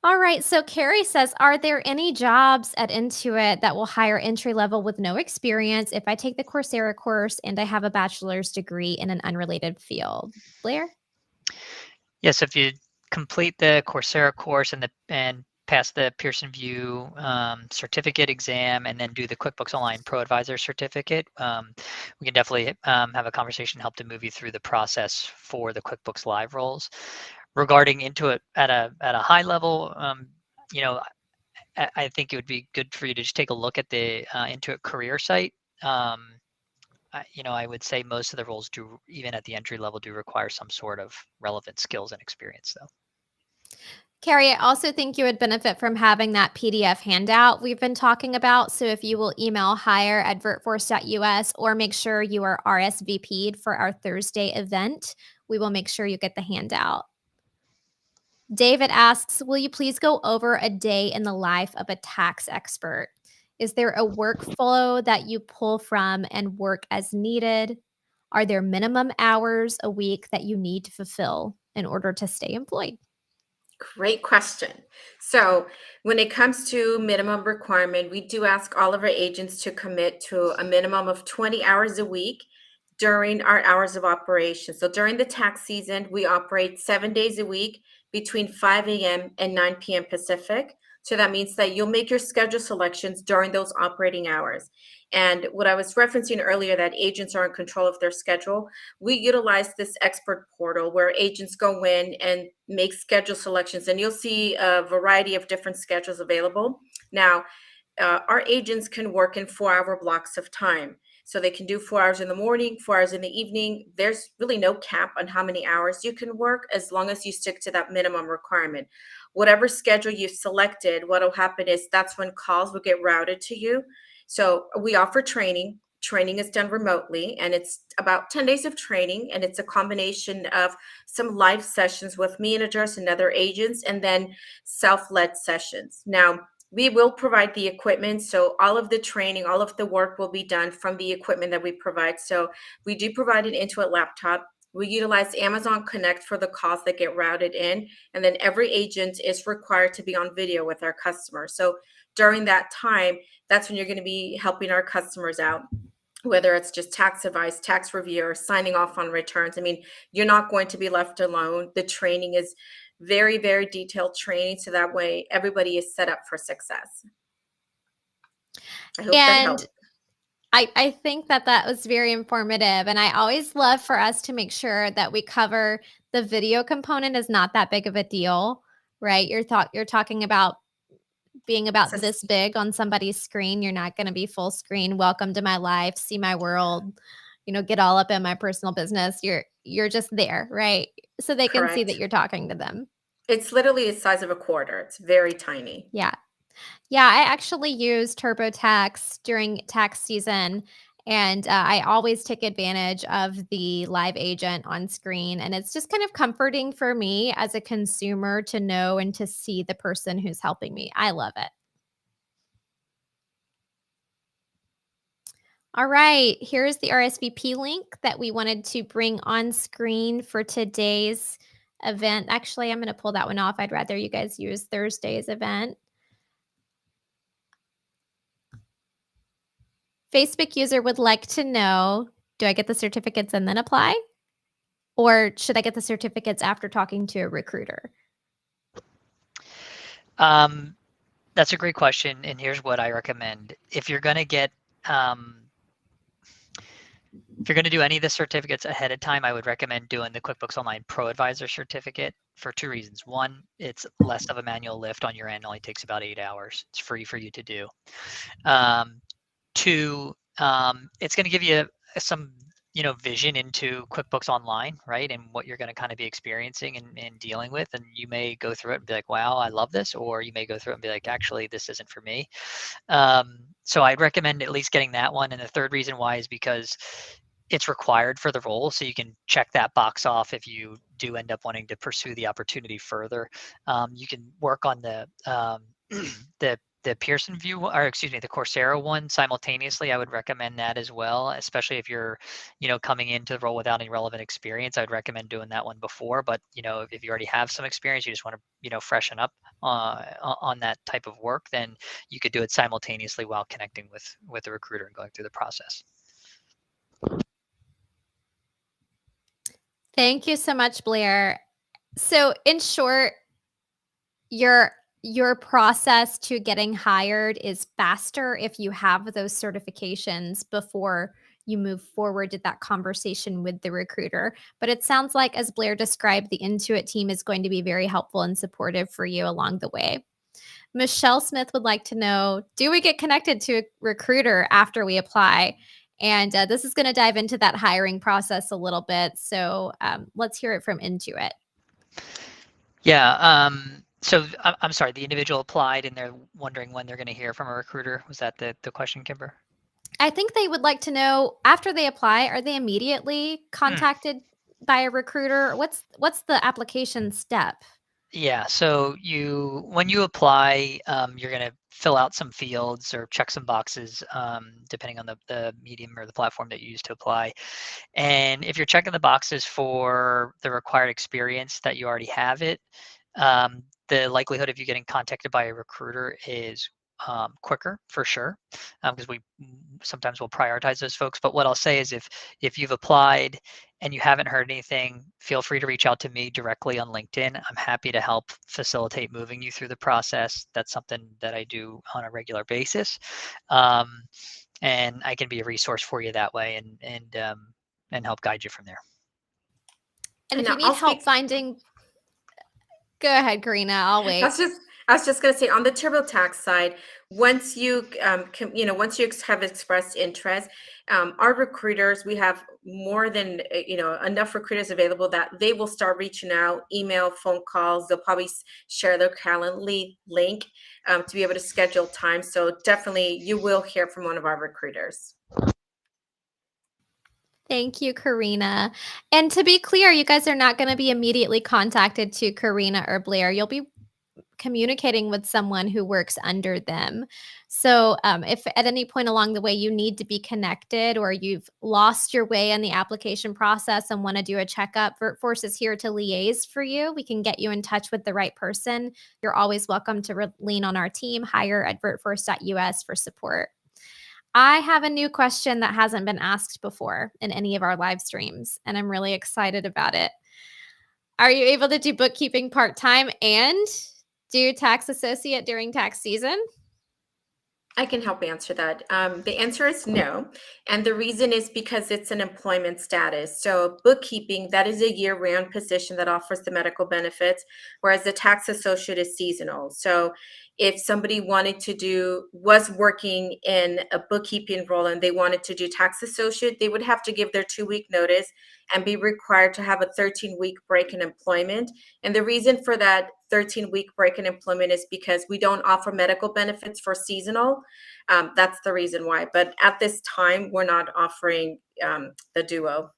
All right, so Carrie says, are there any jobs at Intuit that will hire entry level with no experience if I take the Coursera course and I have a bachelor's degree in an unrelated field? Blair? Yes, if you complete the Coursera course and pass the Pearson VUE certificate exam, and then do the QuickBooks Online Pro Advisor certificate, we can definitely have a conversation to help to move you through the process for the QuickBooks Live roles. Regarding Intuit at a high level, you know, I think it would be good for you to just take a look at the Intuit career site. You know, I would say most of the roles do, even at the entry level, do require some sort of relevant skills and experience, though. Carrie, I also think you would benefit from having that PDF handout we've been talking about. So if you will email hire@virtforce.us or make sure you are RSVP'd for our Thursday event, we will make sure you get the handout. David asks, will you please go over a day in the life of a tax expert? Is there a workflow that you pull from and work as needed? Are there minimum hours a week that you need to fulfill in order to stay employed? Great question. So when it comes to minimum requirement, we do ask all of our agents to commit to a minimum of 20 hours a week during our hours of operation. So during the tax season, we operate 7 days a week between 5 a.m. and 9 p.m. Pacific. So that means that you'll make your schedule selections during those operating hours. And what I was referencing earlier, that agents are in control of their schedule, we utilize this expert portal where agents go in and make schedule selections, and you'll see a variety of different schedules available. Now, our agents can work in 4-hour blocks of time. So they can do 4 hours in the morning, 4 hours in the evening. There's really no cap on how many hours you can work as long as you stick to that minimum requirement. Whatever schedule you've selected, what will happen is that's when calls will get routed to you. So we offer training. Training is done remotely, and it's about 10 days of training, and it's a combination of some live sessions with managers and other agents, and then self-led sessions. Now, we will provide the equipment, so all of the training, all of the work will be done from the equipment that we provide. So we do provide an Intuit laptop. We utilize Amazon Connect for the calls that get routed in, and then every agent is required to be on video with our customers. So during that time, that's when you're going to be helping our customers out, whether it's just tax advice, tax review, or signing off on returns. I mean, you're not going to be left alone. The training is very, very detailed training, so that way everybody is set up for success. I hope that helps. I think that was very informative, and I always love for us to make sure that we cover the video component is not that big of a deal, right? You're talking about being about So- this big on somebody's screen. You're not going to be full screen. Welcome to my life. See my world. Get all up in my personal business. You're just there, right? So they can see that Correct. you're talking to them. It's literally the size of a quarter. It's very tiny. Yeah. Yeah, I actually use TurboTax during tax season, and I always take advantage of the live agent on screen. And it's just kind of comforting for me as a consumer to know and to see the person who's helping me. I love it. All right, here's the RSVP link that we wanted to bring on screen for today's event. Actually, I'm going to pull that one off. I'd rather you guys use Thursday's event. Facebook user would like to know, do I get the certificates and then apply? Or should I get the certificates after talking to a recruiter? That's a great question. And here's what I recommend. If you're going to do any of the certificates ahead of time, I would recommend doing the QuickBooks Online Pro Advisor certificate for 2 reasons. One, it's less of a manual lift on your end. It only takes about 8 hours. It's free for you to do. 2, it's going to give you some vision into QuickBooks Online, right? And what you're going to kind of be experiencing and dealing with. And you may go through it and be like, wow, I love this. Or you may go through it and be like, actually, this isn't for me. So I'd recommend at least getting that one. And the third reason why is because it's required for the role. So you can check that box off if you do end up wanting to pursue the opportunity further. You can work on the Pearson view, or excuse me, the Coursera one simultaneously. I would recommend that as well, especially if you're, coming into the role without any relevant experience. I'd recommend doing that one before. But if you already have some experience, you just want to, freshen up on that type of work, then you could do it simultaneously while connecting with the recruiter and going through the process. Thank you so much, Blair. So in short, your process to getting hired is faster if you have those certifications before you move forward to that conversation with the recruiter. But it sounds like, as Blair described, the Intuit team is going to be very helpful and supportive for you along the way. Michelle Smith would like to know, do we get connected to a recruiter after we apply? And this is going to dive into that hiring process a little bit. So let's hear it from Intuit. Yeah. So I'm sorry, the individual applied and they're wondering when they're going to hear from a recruiter. Was that the question, Kimber? I think they would like to know, after they apply, are they immediately contacted by a recruiter? What's the application step? Yeah. So when you apply, you're going to fill out some fields or check some boxes, depending on the medium or the platform that you use to apply. And if you're checking the boxes for the required experience that you already have it, the likelihood of you getting contacted by a recruiter is quicker for sure, because we sometimes will prioritize those folks. But what I'll say is if you've applied and you haven't heard anything, feel free to reach out to me directly on LinkedIn. I'm happy to help facilitate moving you through the process. That's something that I do on a regular basis. And I can be a resource for you that way and help guide you from there. And if you need help finding, go ahead, Karina, I'll wait. I was just going to say, on the TurboTax side, once you once you have expressed interest, our recruiters, we have more than enough recruiters available that they will start reaching out, email, phone calls. They'll probably share their Calendly link to be able to schedule time. So definitely, you will hear from one of our recruiters. Thank you, Karina. And to be clear, you guys are not going to be immediately contacted to Karina or Blair. You'll be communicating with someone who works under them. So if at any point along the way you need to be connected or you've lost your way in the application process and want to do a checkup, VirtForce is here to liaise for you. We can get you in touch with the right person. You're always welcome to lean on our team, hire@virtforce.us for support. I have a new question that hasn't been asked before in any of our live streams, and I'm really excited about it. Are you able to do bookkeeping part-time and do tax associate during tax season? I can help answer that. The answer is no. And the reason is because it's an employment status. So bookkeeping, that is a year-round position that offers the medical benefits, whereas the tax associate is seasonal. So if somebody was working in a bookkeeping role and they wanted to do tax associate, they would have to give their 2-week notice and be required to have a 13-week break in employment. And the reason for that 13-week break in employment is because we don't offer medical benefits for seasonal. That's the reason why. But at this time, we're not offering the duo.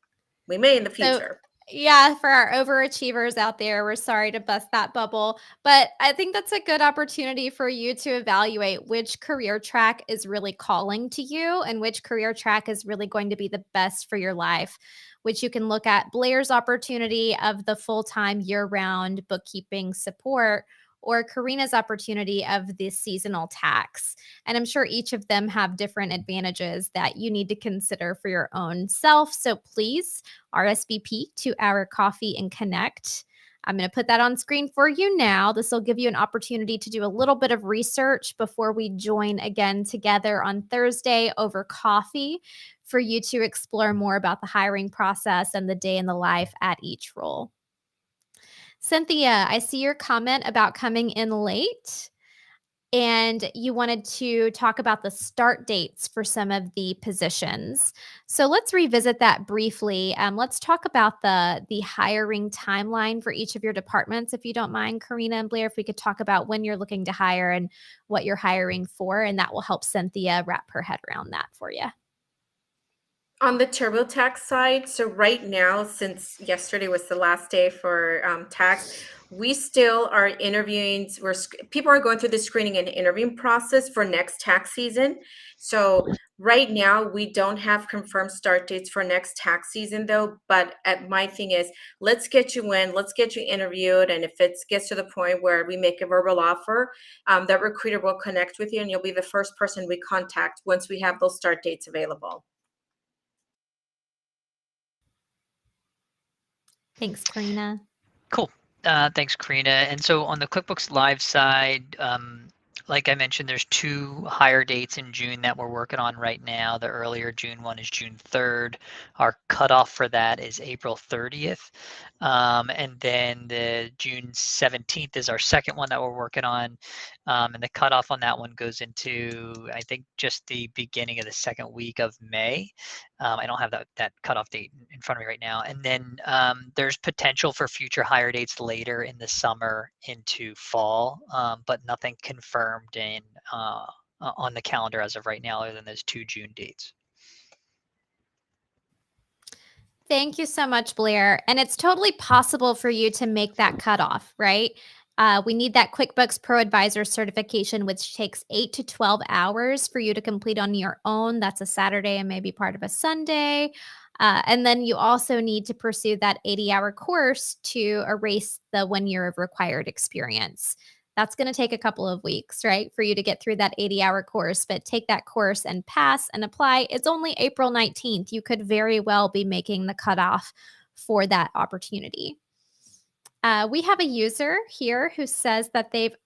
We may in the future. Yeah, for our overachievers out there, we're sorry to bust that bubble, but I think that's a good opportunity for you to evaluate which career track is really calling to you and which career track is really going to be the best for your life, which you can look at Blair's opportunity of the full-time year-round bookkeeping support or Karina's opportunity of the seasonal tax. And I'm sure each of them have different advantages that you need to consider for your own self. So please RSVP to our Coffee and Connect. I'm going to put that on screen for you now. This will give you an opportunity to do a little bit of research before we join again together on Thursday over coffee for you to explore more about the hiring process and the day in the life at each role. Cynthia, I see your comment about coming in late and you wanted to talk about the start dates for some of the positions. So let's revisit that briefly. Let's talk about the hiring timeline for each of your departments, if you don't mind, Karina and Blair, if we could talk about when you're looking to hire and what you're hiring for, and that will help Cynthia wrap her head around that for you. On the TurboTax side, so right now, since yesterday was the last day for tax, we still are interviewing. People are going through the screening and interviewing process for next tax season. So right now, we don't have confirmed start dates for next tax season, though. But my thing is, let's get you in, let's get you interviewed, and if it gets to the point where we make a verbal offer, that recruiter will connect with you, and you'll be the first person we contact once we have those start dates available. Thanks, Karina. Cool. Thanks, Karina. And so on the QuickBooks Live side, like I mentioned, there's 2 hire dates in June that we're working on right now. The earlier June one is June 3rd. Our cutoff for that is April 30th. And then the June 17th is our second one that we're working on. And the cutoff on that one goes into, I think, just the beginning of the second week of May. I don't have that cutoff date in front of me right now. And then there's potential for future hire dates later in the summer into fall, but nothing confirmed on the calendar as of right now other than those 2 June dates. Thank you so much, Blair. And it's totally possible for you to make that cutoff, right? We need that QuickBooks Pro Advisor certification, which takes 8 to 12 hours for you to complete on your own. That's a Saturday and maybe part of a Sunday. And then you also need to pursue that 80-hour course to erase the 1 year of required experience. That's going to take a couple of weeks, right, for you to get through that 80-hour course, but take that course and pass and apply. It's only April 19th. You could very well be making the cutoff for that opportunity. We have a user here who says that they've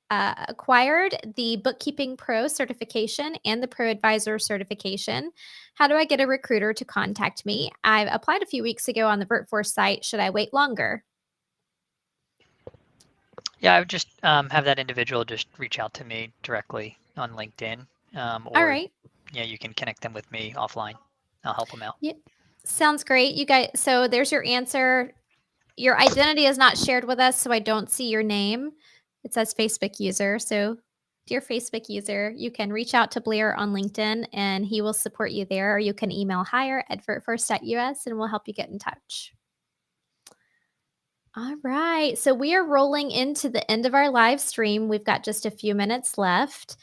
acquired the Bookkeeping Pro certification and the Pro Advisor certification. How do I get a recruiter to contact me? I applied a few weeks ago on the VirtForce site. Should I wait longer? Yeah, I would just have that individual just reach out to me directly on LinkedIn. Or, all right. Yeah, you can connect them with me offline. I'll help them out. Yeah, sounds great. You guys, so there's your answer. Your identity is not shared with us, so I don't see your name. It says Facebook user. So dear Facebook user, you can reach out to Blair on LinkedIn and he will support you there, or you can email hire@virtforce.us and we'll help you get in touch. All right, so we are rolling into the end of our live stream. We've got just a few minutes left.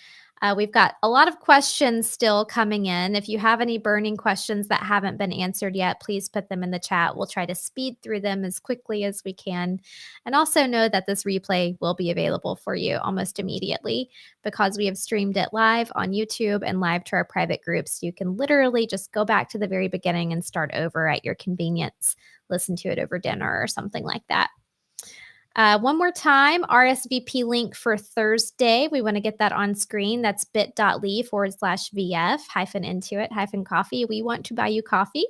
We've got a lot of questions still coming in. If you have any burning questions that haven't been answered yet, please put them in the chat. We'll try to speed through them as quickly as we can. And also know that this replay will be available for you almost immediately because we have streamed it live on YouTube and live to our private groups. You can literally just go back to the very beginning and start over at your convenience. Listen to it over dinner or something like that. One more time, RSVP link for Thursday. We want to get that on screen. That's bit.ly/VF-Intuit-coffee. We want to buy you coffee.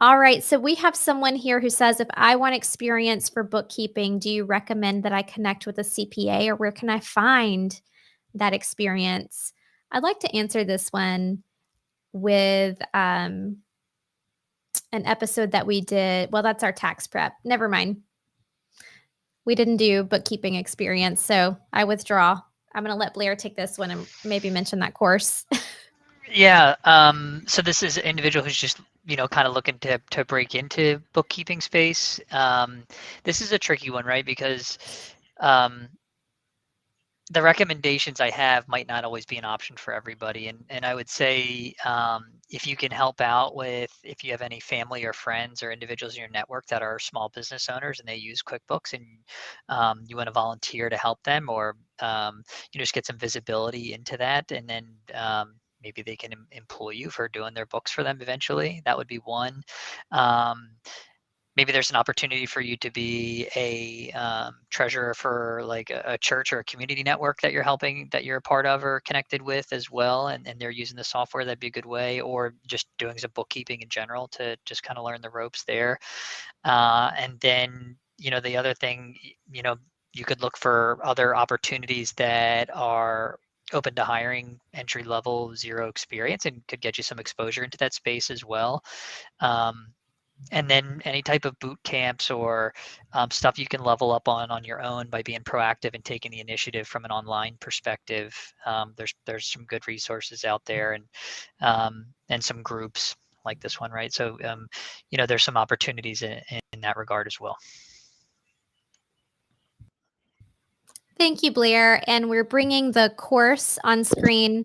All right. So we have someone here who says, if I want experience for bookkeeping, do you recommend that I connect with a CPA, or where can I find that experience? I'd like to answer this one with an episode that we did. Well, that's our tax prep. Never mind. We didn't do bookkeeping experience, so I withdraw. I'm going to let Blair take this one and maybe mention that course. Yeah. So this is an individual who's just, kind of looking to break into bookkeeping space. This is a tricky one, right? Because the recommendations I have might not always be an option for everybody. And I would say, if you can help out with, if you have any family or friends or individuals in your network that are small business owners and they use QuickBooks, and you want to volunteer to help them, or just get some visibility into that, and then maybe they can employ you for doing their books for them eventually. That would be one. Maybe there's an opportunity for you to be a treasurer for like a church or a community network that you're helping, that you're a part of or connected with as well, and they're using the software. That'd be a good way. Or just doing some bookkeeping in general to just kind of learn the ropes there. And then, the other thing, you could look for other opportunities that are open to hiring entry level, zero experience, and could get you some exposure into that space as well. And then any type of boot camps or stuff you can level up on your own by being proactive and taking the initiative from an online perspective. There's some good resources out there, and some groups like this one, right? So there's some opportunities in that regard as well. Thank you, Blair. And we're bringing the course on screen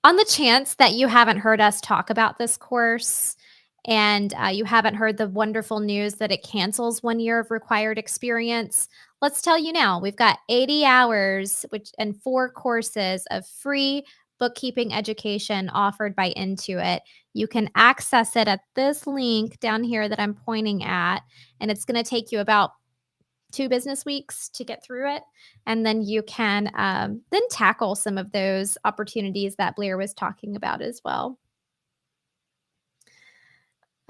on the chance that you haven't heard us talk about this course, and you haven't heard the wonderful news that it cancels 1 year of required experience. Let's tell you now, we've got 80 hours and 4 courses of free bookkeeping education offered by Intuit. You can access it at this link down here that I'm pointing at, and it's going to take you about 2 business weeks to get through it. And then you can then tackle some of those opportunities that Blair was talking about as well.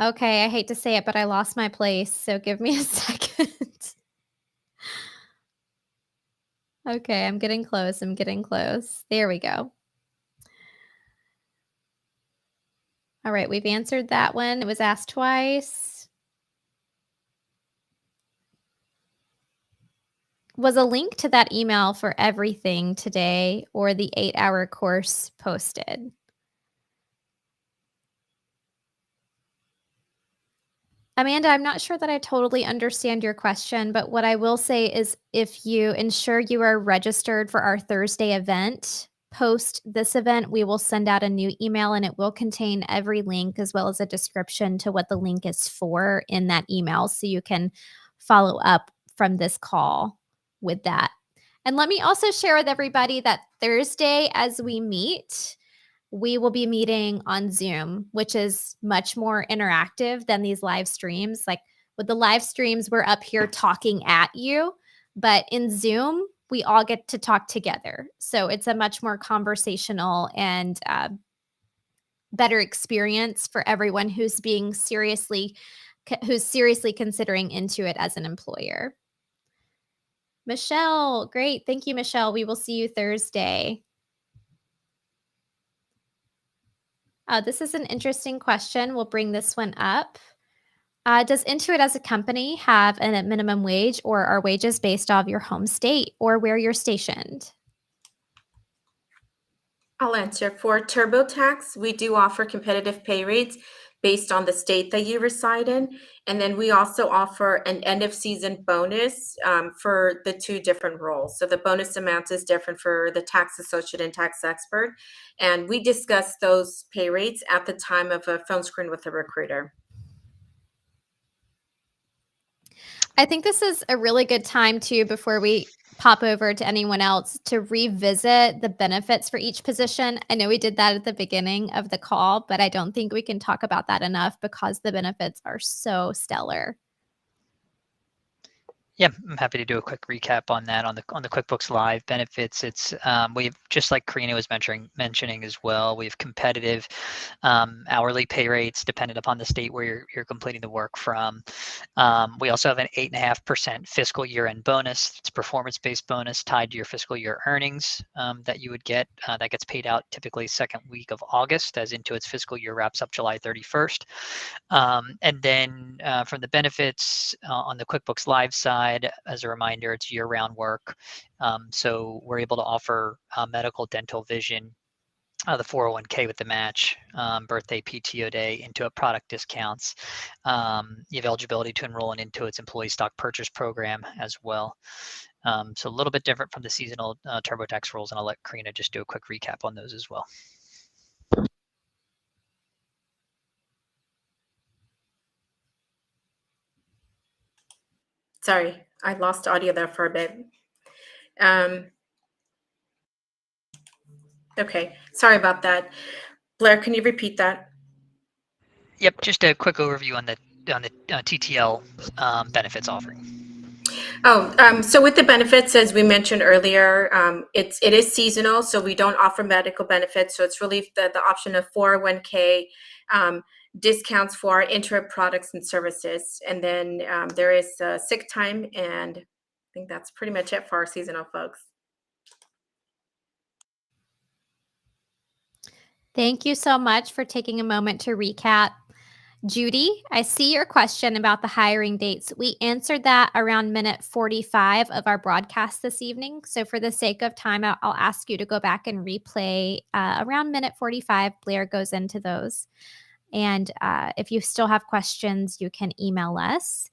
Okay, I hate to say it, but I lost my place, so give me a second. Okay, I'm getting close. There we go. All right, we've answered that one. It was asked twice. Was a link to that email for everything today, or the 8-hour course posted? Amanda, I'm not sure that I totally understand your question, but what I will say is, if you ensure you are registered for our Thursday event, post this event, we will send out a new email, and it will contain every link as well as a description to what the link is for in that email, so you can follow up from this call with that. And let me also share with everybody that Thursday, as we meet, we will be meeting on Zoom, which is much more interactive than these live streams. Like with the live streams, we're up here talking at you, but in Zoom, we all get to talk together. So it's a much more conversational and better experience for everyone who's seriously considering Intuit as an employer. Michelle, great. Thank you, Michelle. We will see you Thursday. This is an interesting question. We'll bring this one up. Does Intuit as a company have a minimum wage, or are wages based off your home state or where you're stationed? I'll answer. For TurboTax, we do offer competitive pay rates based on the state that you reside in. And then we also offer an end of season bonus for the 2 different roles. So the bonus amount is different for the tax associate and tax expert. And we discuss those pay rates at the time of a phone screen with a recruiter. I think this is a really good time too, before we pop over to anyone else, to revisit the benefits for each position. I know we did that at the beginning of the call, but I don't think we can talk about that enough because the benefits are so stellar. Yeah, I'm happy to do a quick recap on that on the QuickBooks Live benefits. It's we've, just like Karina was mentioning as well, we have competitive hourly pay rates dependent upon the state where you're completing the work from. We also have an 8.5% fiscal year-end bonus. It's performance-based bonus tied to your fiscal year earnings that you would get. That gets paid out typically second week of August, as Intuit's fiscal year wraps up July 31st. And then from the benefits on the QuickBooks Live side, as a reminder, it's year-round work. So we're able to offer medical, dental, vision, the 401k with the match, birthday, PTO day, Intuit product discounts. You have eligibility to enroll in Intuit's employee stock purchase program as well. So a little bit different from the seasonal TurboTax rules, and I'll let Karina just do a quick recap on those as well. Sorry, I lost audio there for a bit. Okay, sorry about that. Blair, can you repeat that? Yep, just a quick overview on the TTL benefits offering. So with the benefits, as we mentioned earlier, it is seasonal, so we don't offer medical benefits. So it's really the option of 401k, discounts for our Intuit products and services. And then there is sick time, and I think that's pretty much it for our seasonal folks. Thank you so much for taking a moment to recap. Judy, I see your question about the hiring dates. We answered that around minute 45 of our broadcast this evening. So for the sake of time, I'll ask you to go back and replay around minute 45. Blair goes into those. And if you still have questions, you can email us.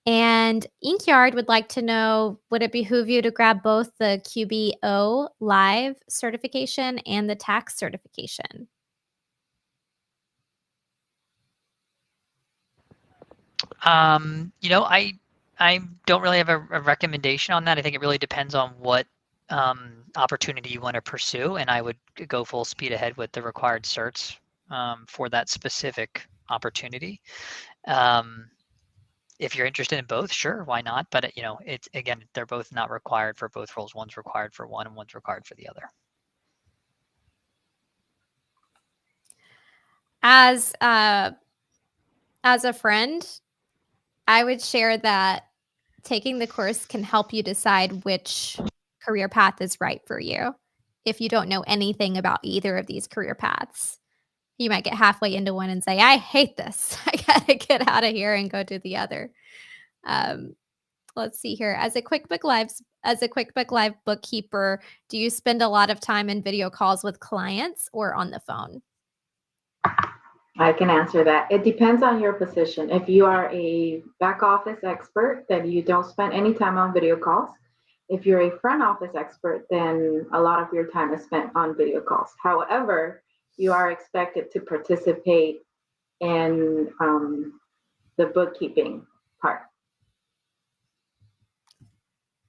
And Inkyard would like to know, would it behoove you to grab both the 𝗬𝗶𝗴𝗃 live certification and the tax certification? You know, I don't really have a recommendation on that. I think it really depends on what opportunity you want to pursue, and I would go full speed ahead with the required certs for that specific opportunity. If you're interested in both, sure, why not? But you know, it's, again, they're both not required for both roles. One's required for one and one's required for the other. As a friend, I would share that taking the course can help you decide which career path is right for you. If you don't know anything about either of these career paths, you might get halfway into one and say, I hate this. I gotta get out of here and go do the other. Let's see here. As a QuickBooks Live bookkeeper, do you spend a lot of time in video calls with clients or on the phone? I can answer that. It depends on your position. If you are a back office expert, then you don't spend any time on video calls. If you're a front office expert, then a lot of your time is spent on video calls. However, you are expected to participate in the bookkeeping part.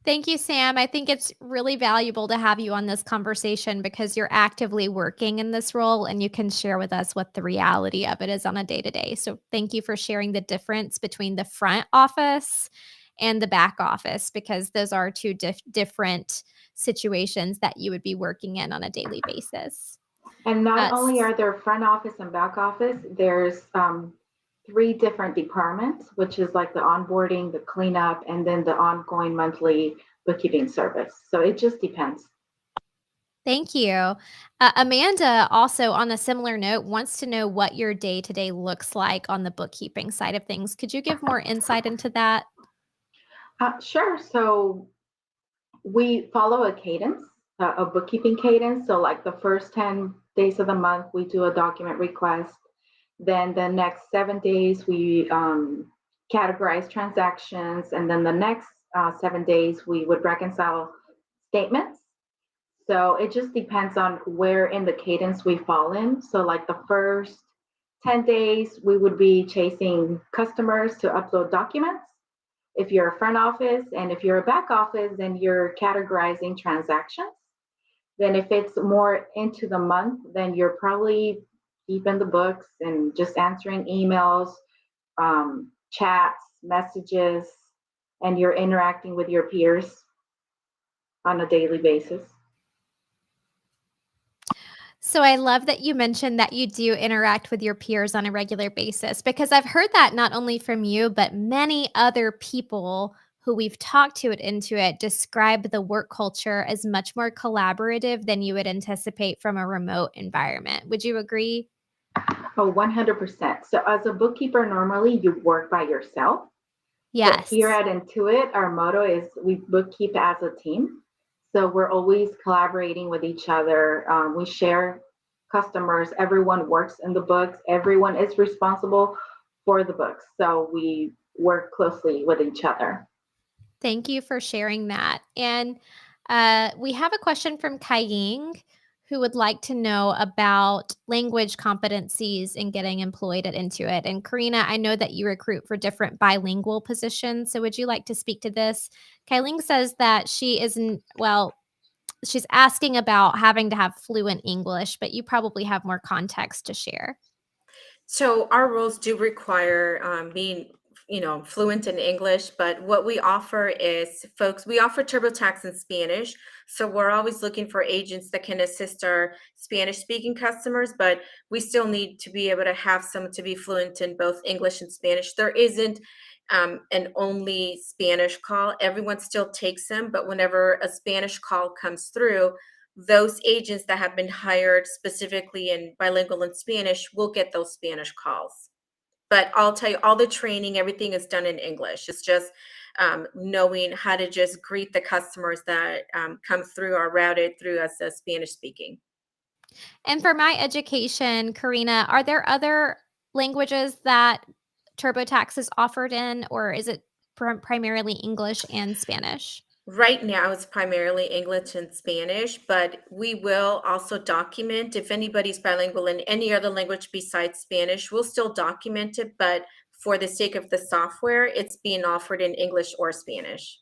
Thank you, Sam. I think it's really valuable to have you on this conversation because you're actively working in this role and you can share with us what the reality of it is on a day-to-day. So thank you for sharing the difference between the front office and the back office, because those are two different situations that you would be working in on a daily basis. And not only are there front office and back office, there's 3 different departments, which is like the onboarding, the cleanup, and then the ongoing monthly bookkeeping service. So it just depends. Thank you. Amanda, also on a similar note, wants to know what your day-to-day looks like on the bookkeeping side of things. Could you give more insight into that? Sure. So we follow a cadence, a bookkeeping cadence. So like the first 10 days of the month, we do a document request. Then the next 7 days, we categorize transactions. And then the next 7 days, we would reconcile statements. So it just depends on where in the cadence we fall in. So like the first 10 days, we would be chasing customers to upload documents. If you're a front office, and if you're a back office, then you're categorizing transactions. Then if it's more into the month, then you're probably deep in the books and just answering emails, chats, messages, and you're interacting with your peers on a daily basis. So I love that you mentioned that you do interact with your peers on a regular basis, because I've heard that not only from you, but many other people who we've talked to at Intuit describe the work culture as much more collaborative than you would anticipate from a remote environment. Would you agree? Oh, 100%. So as a bookkeeper, normally you work by yourself. Yes. But here at Intuit, our motto is we bookkeep as a team. So we're always collaborating with each other. We share customers. Everyone works in the books. Everyone is responsible for the books. So we work closely with each other. Thank you for sharing that. And we have a question from 𝗂𝗙, who would like to know about language competencies in getting employed at Intuit. And Karina, I know that you recruit for different bilingual positions. So would you like to speak to this? 𝗂𝗙 says that she isn't, well, she's asking about having to have fluent English, but you probably have more context to share. So our roles do require being, fluent in English, but what we offer is, folks, we offer TurboTax in Spanish. So we're always looking for agents that can assist our Spanish-speaking customers, but we still need to be able to have someone to be fluent in both English and Spanish. There isn't an only Spanish call. Everyone still takes them, but whenever a Spanish call comes through, those agents that have been hired specifically in bilingual and Spanish will get those Spanish calls. But I'll tell you, all the training, everything is done in English. It's just knowing how to just greet the customers that come through or routed through as a Spanish speaking. And for my education, Karina, are there other languages that TurboTax is offered in, or is it primarily English and Spanish? Right now, it's primarily English and Spanish, but we will also document if anybody's bilingual in any other language besides Spanish. We'll still document it, but for the sake of the software, it's being offered in English or Spanish.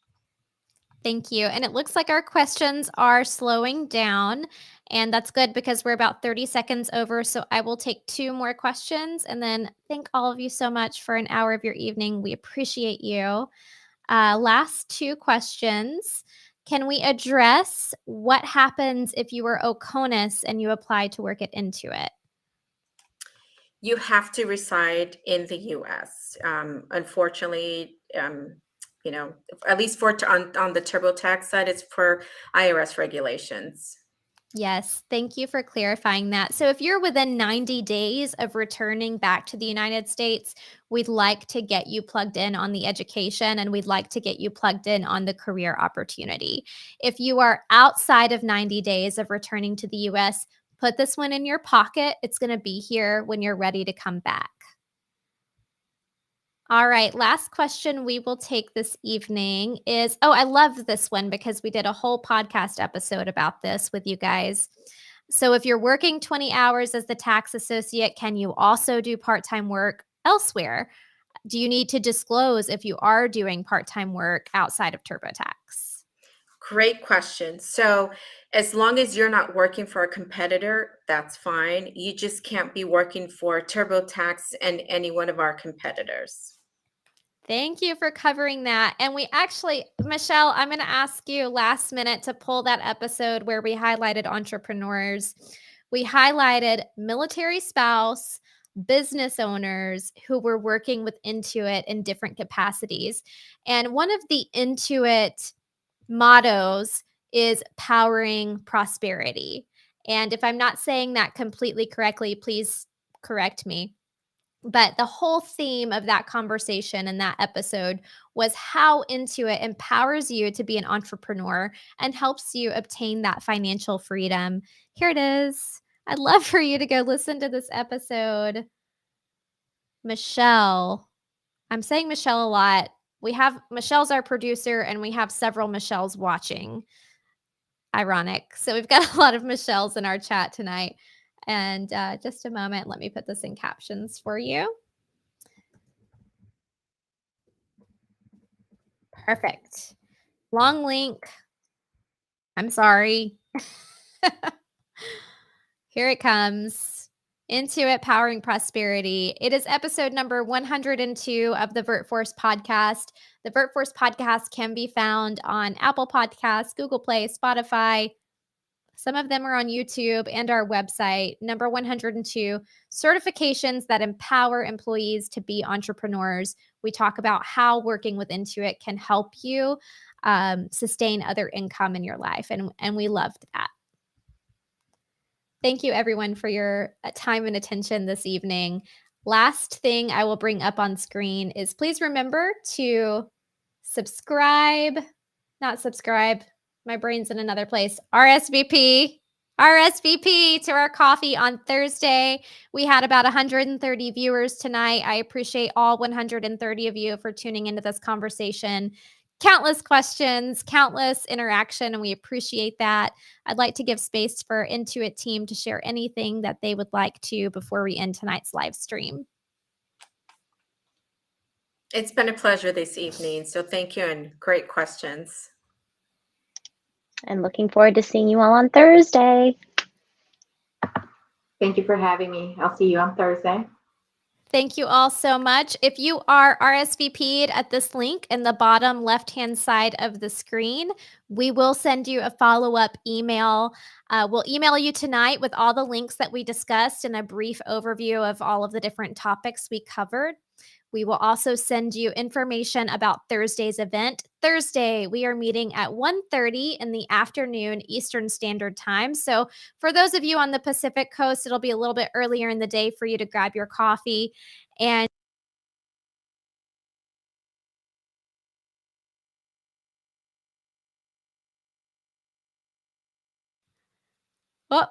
Thank you. And it looks like our questions are slowing down, and that's good because we're about 30 seconds over. So I will take 2 more questions, and then thank all of you so much for an hour of your evening. We appreciate you. Last 2 questions. Can we address what happens if you are OCONUS and you apply to work at Intuit? You have to reside in the U.S. Unfortunately, at least on the TurboTax side, it's for IRS regulations. Yes, thank you for clarifying that. So if you're within 90 days of returning back to the United States, we'd like to get you plugged in on the education, and we'd like to get you plugged in on the career opportunity. If you are outside of 90 days of returning to the US, put this one in your pocket. It's going to be here when you're ready to come back. All right, last question we will take this evening is, I love this one because we did a whole podcast episode about this with you guys. So if you're working 20 hours as the tax associate, can you also do part-time work elsewhere? Do you need to disclose if you are doing part-time work outside of TurboTax? Great question. So as long as you're not working for a competitor, that's fine. You just can't be working for TurboTax and any one of our competitors. Thank you for covering that. And we actually, Michelle, I'm going to ask you last minute to pull that episode where we highlighted entrepreneurs. We highlighted military spouse, business owners who were working with Intuit in different capacities. And one of the Intuit mottos is powering prosperity. And if I'm not saying that completely correctly, please correct me. But the whole theme of that conversation and that episode was how Intuit empowers you to be an entrepreneur and helps you obtain that financial freedom. Here it is. I'd love for you to go listen to this episode. Michelle. I'm saying Michelle a lot. Michelle's our producer, and we have several Michelles watching. Ironic. So we've got a lot of Michelles in our chat tonight. And just a moment, let me put this in captions for you. Perfect. Long link. I'm sorry. Here it comes. Intuit Powering Prosperity. It is episode number 102 of the VirtForce podcast. The VirtForce podcast can be found on Apple Podcasts, Google Play, Spotify. Some of them are on YouTube and our website. Number 102, certifications that empower employees to be entrepreneurs. We talk about how working with Intuit can help you sustain other income in your life. And we loved that. Thank you, everyone, for your time and attention this evening. Last thing I will bring up on screen is please remember to subscribe, not subscribe. My brain's in another place. RSVP to our coffee on Thursday. We had about 130 viewers tonight. I appreciate all 130 of you for tuning into this conversation. Countless questions, countless interaction, and we appreciate that. I'd like to give space for Intuit team to share anything that they would like to before we end tonight's live stream. It's been a pleasure this evening. So thank you and great questions. And looking forward to seeing you all on Thursday. Thank you for having me. I'll see you on Thursday. Thank you all so much. If you are RSVP'd at this link in the bottom left-hand side of the screen, we will send you a follow-up email. We'll email you tonight with all the links that we discussed and a brief overview of all of the different topics we covered. We will also send you information about Thursday's event. Thursday, we are meeting at 1:30 in the afternoon Eastern Standard Time. So for those of you on the Pacific Coast, it'll be a little bit earlier in the day for you to grab your coffee. And oh,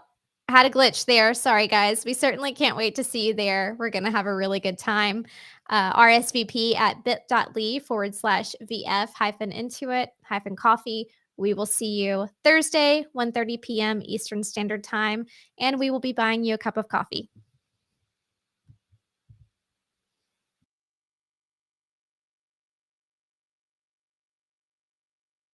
had a glitch there. Sorry, guys. We certainly can't wait to see you there. We're going to have a really good time. RSVP at bit.ly/VF-Intuit-coffee. We will see you Thursday, 1:30 p.m. Eastern Standard Time, and we will be buying you a cup of coffee.